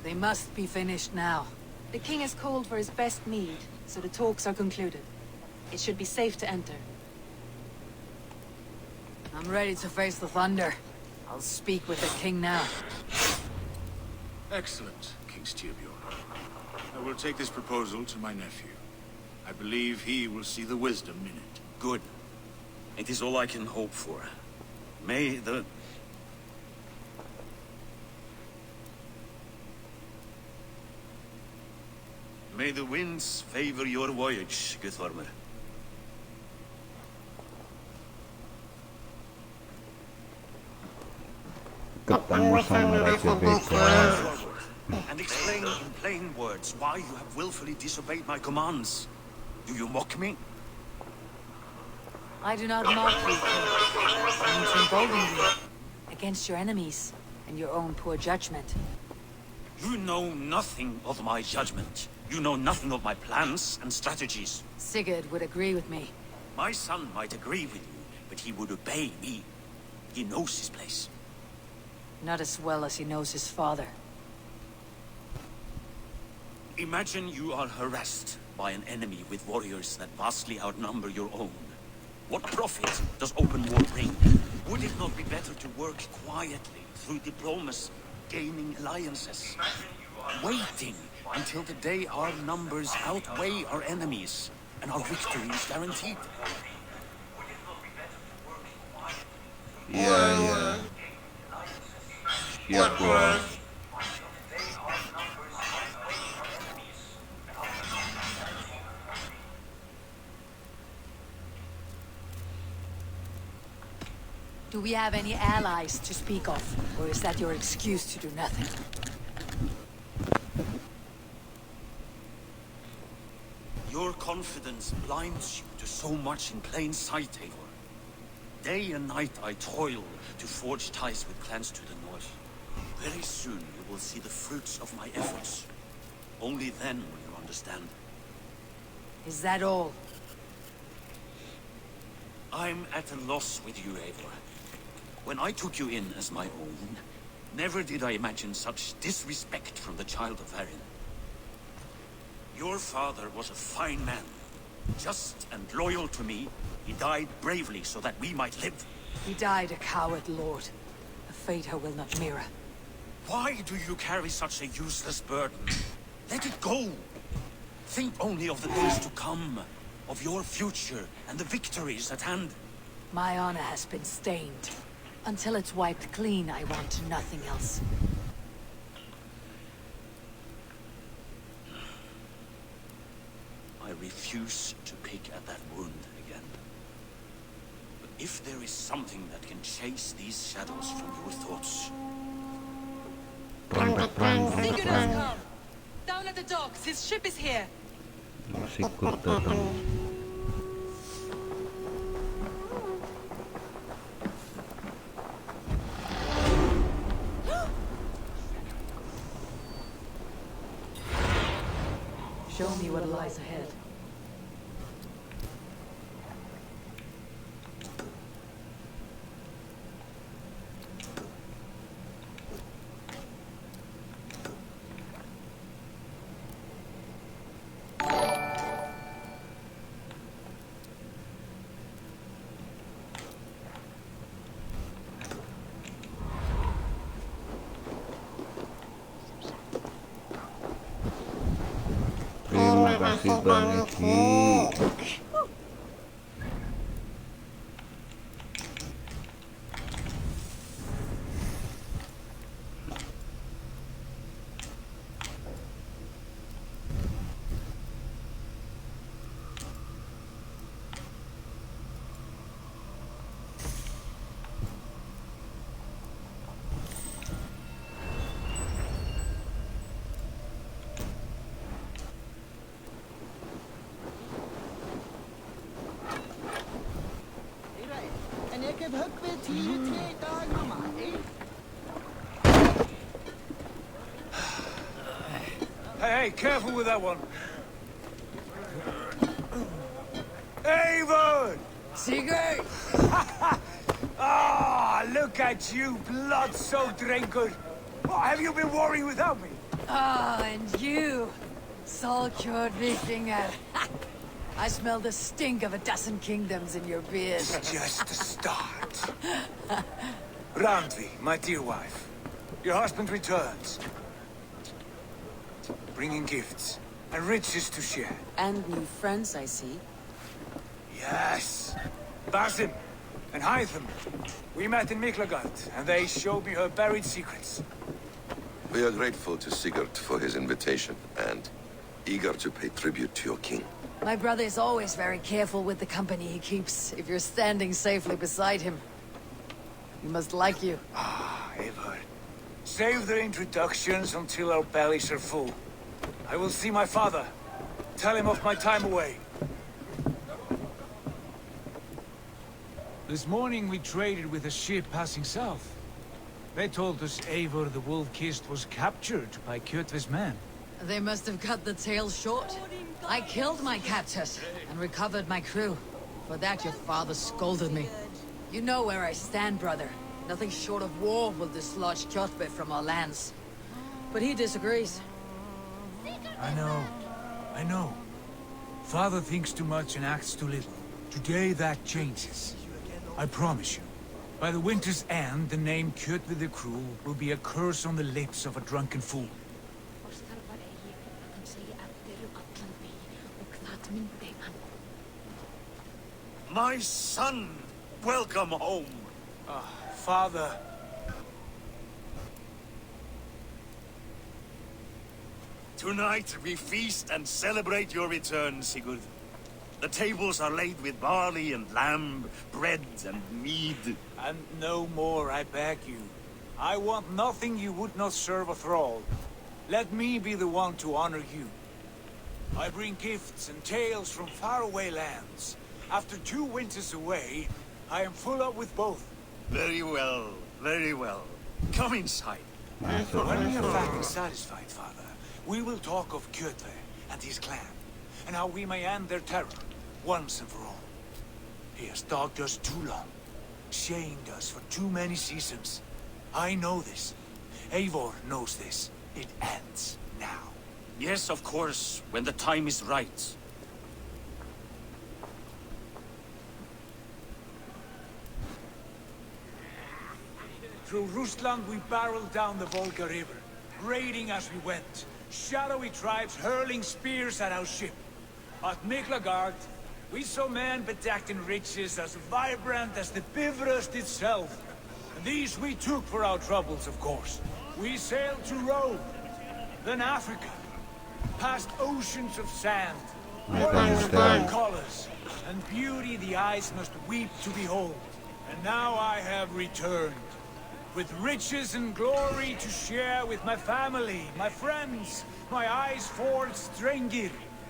They must be finished now. The king has called for his best mead, so the talks are concluded. It should be safe to enter. I'm ready to face the thunder. I'll speak with the king now. Excellent, King Styrbjorn. I will take this proposal to my nephew. I believe he will see the wisdom in it. Good. It is all I can hope for. May the... May the winds favor your voyage, Guthormer. And explain in plain words why you have willfully disobeyed my commands. Do you mock me? I do not mock you, king. I mean to embolden you against your enemies and your own poor judgment. You know nothing of my judgment. You know nothing of my plans and strategies. Sigurd would agree with me. My son might agree with you, but he would obey me. He knows his place. Not as well as he knows his father. Imagine you are harassed by an enemy with warriors that vastly outnumber your own. What profit does open war bring? Would it not be better to work quietly through diplomacy, gaining alliances, waiting until the day our numbers outweigh our enemies and our victory is guaranteed? Yeah. Yeah, bro. Do we have any allies to speak of? Or is that your excuse to do nothing? Your confidence blinds you to so much in plain sight, Eivor. Day and night I toil to forge ties with clans to the north. Very soon you will see the fruits of my efforts. Only then will you understand. Is that all? I'm at a loss with you, Eivor. When I took you in as my own, never did I imagine such disrespect from the child of Varin. Your father was a fine man. Just and loyal to me, he died bravely so that we might live. He died a coward, Lord. A fate I will not mirror. Why do you carry such a useless burden? Let it go! Think only of the days to come, of your future and the victories at hand. My honor has been stained. Until it's wiped clean, I want nothing else. I refuse to pick at that wound again. But if there is something that can chase these shadows from your thoughts... Sigurd has come! Down at the docks, his ship is here! Sigurd datang. Show me what lies ahead. Terima kasih banyak, Ki. Hey, careful with that one. Avon! Sigurd! Ah, look at you, blood-soaked raincoat. What, have you been warring without me? Ah, and you, Solkjord Vikinger. I smell the stink of a dozen kingdoms in your beard. It's just the start. Randvi, my dear wife. Your husband returns. Bringing gifts and riches to share. And new friends, I see. Yes. Basim and Hytham. We met in Miklagard, and they showed me her buried secrets. We are grateful to Sigurd for his invitation, and eager to pay tribute to your king. My brother is always very careful with the company he keeps, if you're standing safely beside him. He must like you. Ah, Eivor. Save the introductions until our bellies are full. I will see my father. Tell him of my time away. This morning we traded with a ship passing south. They told us Eivor the Wolf-Kissed was captured by Kjotve's men. They must have cut the tail short. I killed my captors and recovered my crew. For that your father scolded me. You know where I stand, brother. Nothing short of war will dislodge Kjotve from our lands. But he disagrees. I know. Father thinks too much and acts too little. Today that changes. I promise you. By the winter's end, the name Kjotve the Cruel will be a curse on the lips of a drunken fool. My son! Welcome home! Father. Tonight we feast and celebrate your return, Sigurd. The tables are laid with barley and lamb, bread and mead. And no more, I beg you. I want nothing you would not serve a thrall. Let me be the one to honor you. I bring gifts and tales from faraway lands. After 2 winters away, I am full up with both. Very well, very well. Come inside. When we are fat and satisfied, Father, we will talk of Kjotve and his clan, and how we may end their terror, once and for all. He has dogged us too long, shamed us for too many seasons. I know this. Eivor knows this. It ends now. Yes, of course, when the time is right. Through Rusland we barreled down the Volga River, raiding as we went. Shadowy tribes hurling spears at our ship. At Miklagard, we saw men bedecked in riches as vibrant as the Bifrost itself. And these we took for our troubles, of course. We sailed to Rome, then Africa, past oceans of sand, warriors flying colors, and beauty the eyes must weep to behold. And now I have returned, with riches and glory to share with my family, my friends, my eyes-forged Strengir.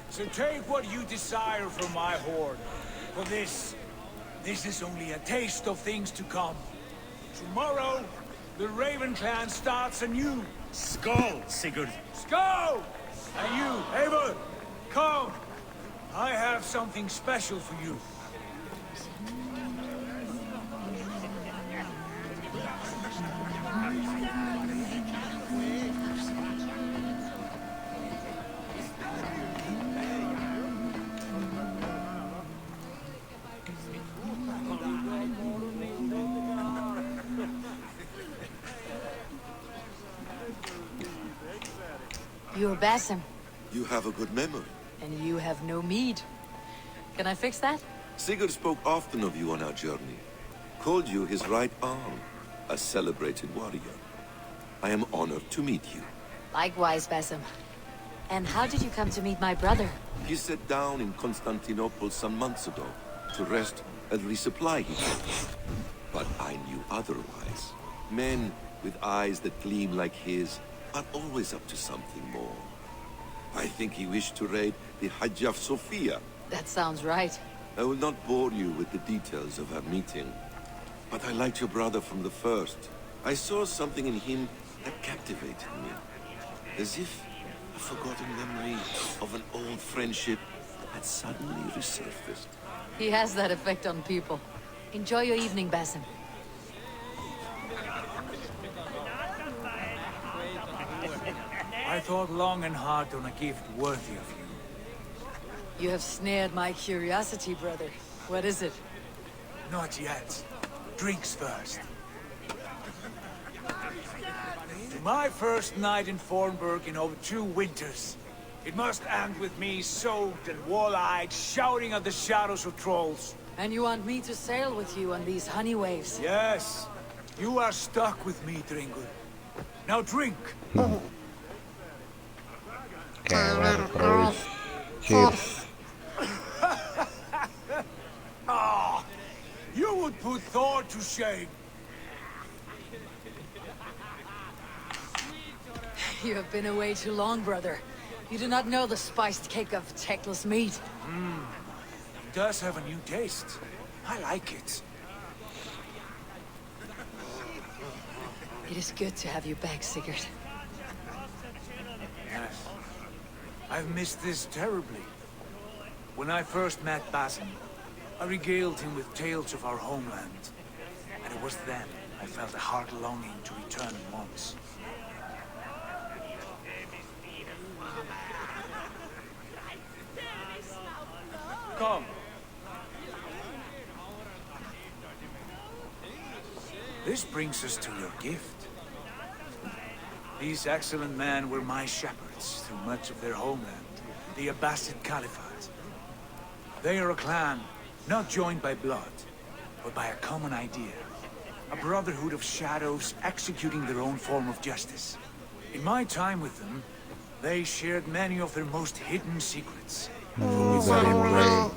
So take what you desire from my hoard. For this is only a taste of things to come. Tomorrow, the Raven clan starts anew. Skål, Sigurd. Skål! And you, Eivor, come. I have something special for you. You're Basim, You have a good memory. and you have no mead. Can I fix that? Sigurd spoke often of you on our journey. Called you his right arm, a celebrated warrior. I am honored to meet you. Likewise, Basim. And how did you come to meet my brother? He sat down in Constantinople some months ago to rest and resupply himself. But I knew otherwise. Men with eyes that gleam like his are always up to something more. I think he wished to raid the Hagia Sophia. That sounds right. I will not bore you with the details of our meeting. But I liked your brother from the first. I saw something in him that captivated me. As if a forgotten memory of an old friendship had suddenly resurfaced. He has that effect on people. Enjoy your evening, Basim. I I thought long and hard on a gift worthy of you. You have snared my curiosity, brother. What is it? Not yet. Drinks first. My first night in Fornburg in over 2 winters. It must end with me soaked and wall-eyed, shouting at the shadows of trolls. And you want me to sail with you on these honey waves? Yes. You are stuck with me, Dringur. Now drink. Kewer terus. Cheers. Ah, you would put Thor to shame. You have been away too long, brother. You do not know the spiced cake of Tekla's meat. It does have a new taste. I like it. It is good to have you back, Sigurd. Yes. I've missed this terribly. When I first met Basim, I regaled him with tales of our homeland. And it was then I felt a heart longing to return once. Come. This brings us to your gift. These excellent men were my shepherds through much of their homeland, the Abbasid Caliphate. They are a clan, not joined by blood, but by a common idea. A brotherhood of shadows executing their own form of justice. In my time with them, they shared many of their most hidden secrets. Very brave.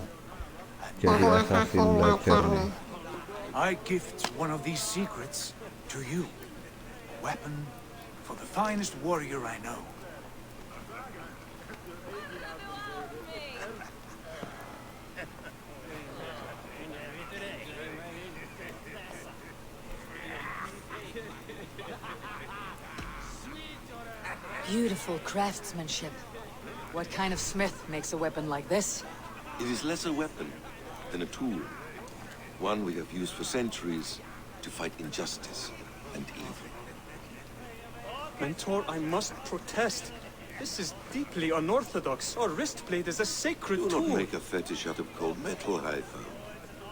Jadi assassin belajar nih. I gift one of these secrets to you. Weapon for the finest warrior I know. Beautiful craftsmanship. What kind of smith makes a weapon like this? It is less a weapon than a tool. One we have used for centuries to fight injustice and evil. Mentor, I must protest. This is deeply unorthodox. Our wristblade is a sacred Do tool. not make a fetish out of cold metal, Haifa.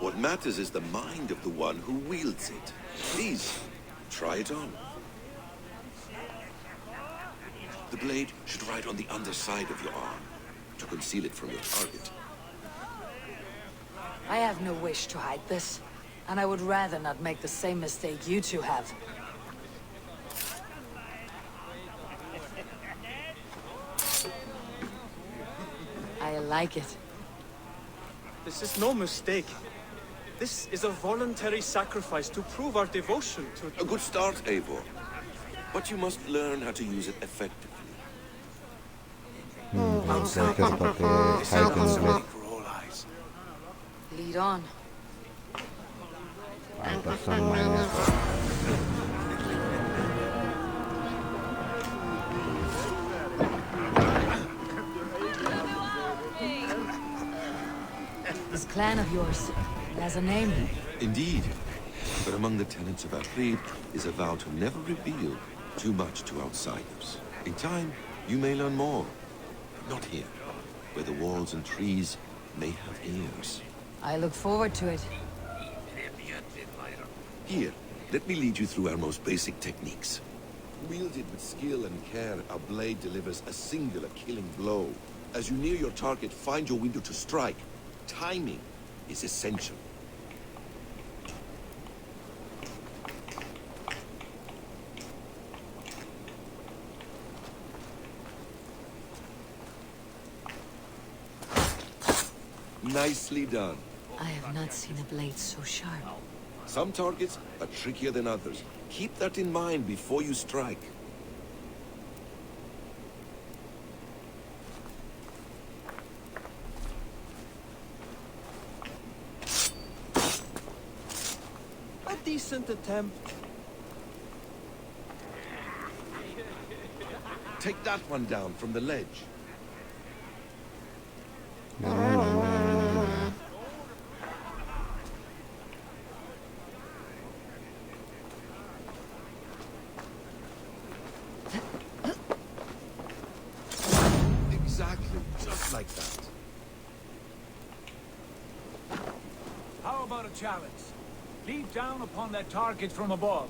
What matters is the mind of the one who wields it. Please, try it on. The blade should ride on the underside of your arm to conceal it from your target. I have no wish to hide this, and I would rather not make the same mistake you two have. I like it. This is no mistake. This is a voluntary sacrifice to prove our devotion to... A good start, Eivor. But you must learn how to use it effectively. Belajar pakai hiding blade. Lead on. Pantesan mainnya. This clan of yours, it has a name. Indeed. But among the tenets of our creed is a vow to never reveal too much to outsiders. In time, you may learn more. But not here, where the walls and trees may have ears. I look forward to it. Here, let me lead you through our most basic techniques. Wielded with skill and care, our blade delivers a singular killing blow. As you near your target, find your window to strike. Timing is essential. Nicely done. I have not seen a blade so sharp. Some targets are trickier than others. Keep that in mind before you strike. A decent attempt. Take that one down from the ledge. like that. How about a challenge? Leap down upon that target from above.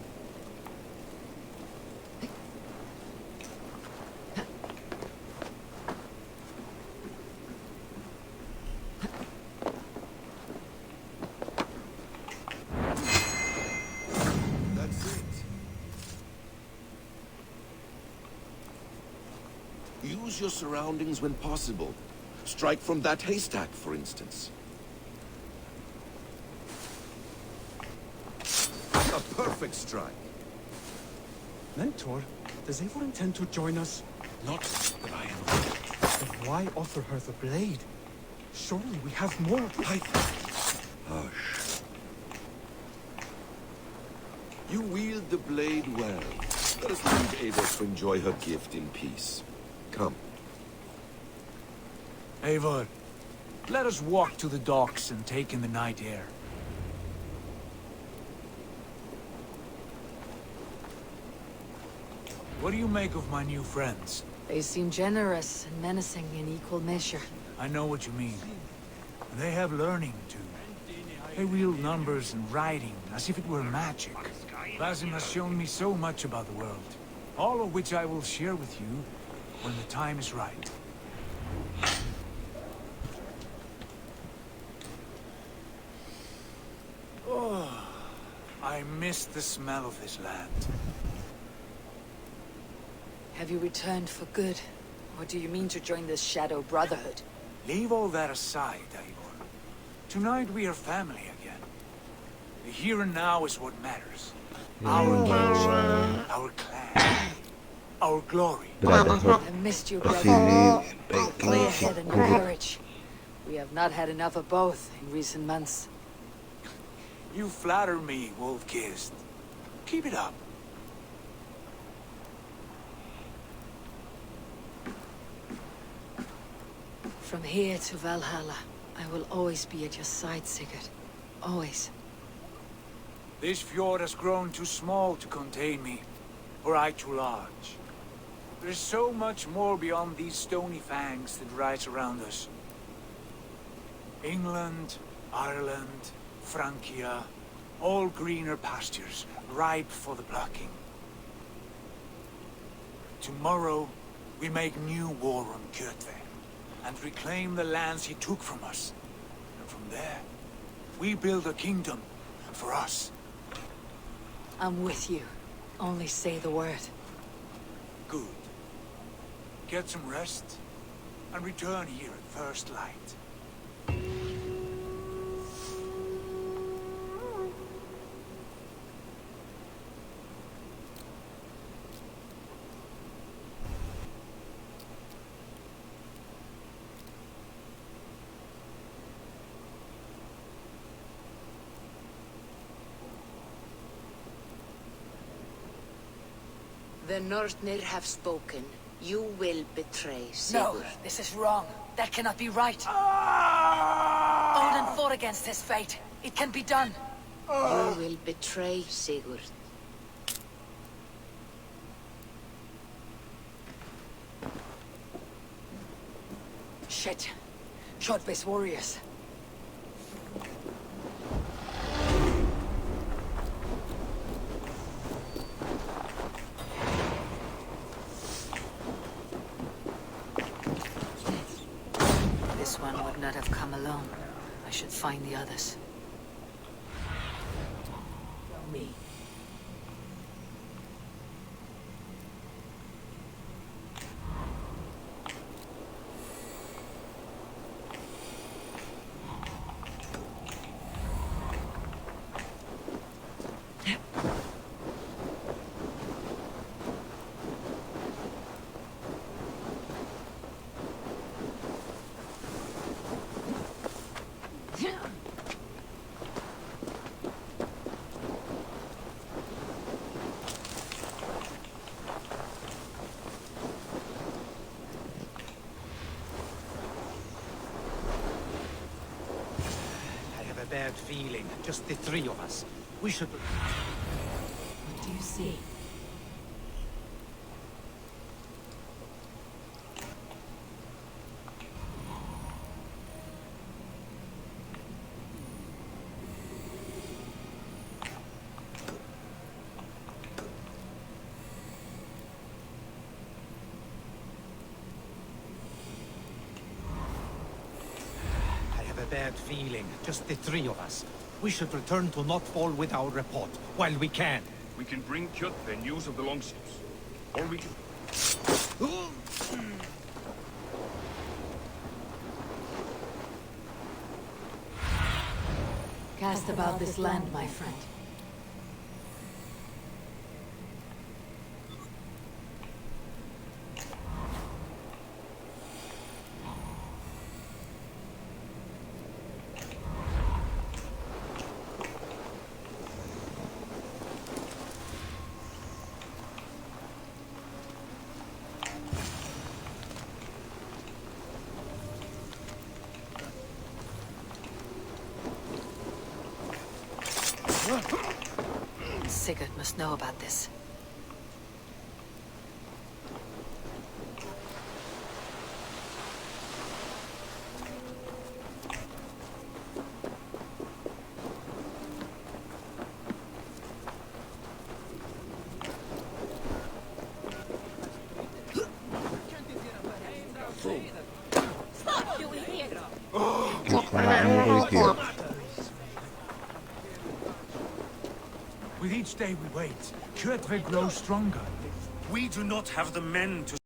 That's it. Use your surroundings when possible. Strike from that haystack, for instance. A perfect strike. Mentor, does Eivor intend to join us? Not that I am aware. Then why offer her the blade? Surely we have more. Hush. You wield the blade well. Let us leave Eivor to enjoy her gift in peace. Come. Eivor, let us walk to the docks and take in the night air. What do you make of my new friends? They seem generous and menacing in equal measure. I know what you mean. They have learning, too. They wield numbers and writing as if it were magic. Basim has shown me so much about the world, all of which I will share with you when the time is right. Oh, I miss the smell of this land. Have you returned for good? Or do you mean to join this Shadow Brotherhood? Leave all that aside, Eivor. Tonight we are family again. The here and now is what matters. Our kinship, our clan, our glory. I missed you, brother. Clear-head and your courage. We have not had enough of both in recent months. You flatter me, Wolf-Kissed. Keep it up. From here to Valhalla, I will always be at your side, Sigurd. Always. This fjord has grown too small to contain me, or I too large. There is so much more beyond these stony fangs that rise around us. England, Ireland, Francia, all greener pastures, ripe for the plucking. Tomorrow, we make new war on Kjotve, and reclaim the lands he took from us. And from there, we build a kingdom for us. I'm with you. Only say the word. Good. Get some rest, and return here at first light. The Northnir have spoken. You will betray No, Sigurd. this is wrong. That cannot be right. Odin fought against his fate. It can be done. You will betray Sigurd. Shit. Short-based warriors. This one would not have come alone. I should find the others. Me. Bad feeling. Just the three of us. We should... What do you see? bad feeling. Just the three of us. We should return to Notfall with our report, while we can. We can bring Kjotve news of the longships. Or we can... Cast about this land, my friend. Sigurd must know about this. With each day we wait, Kjotve grows stronger. We do not have the men to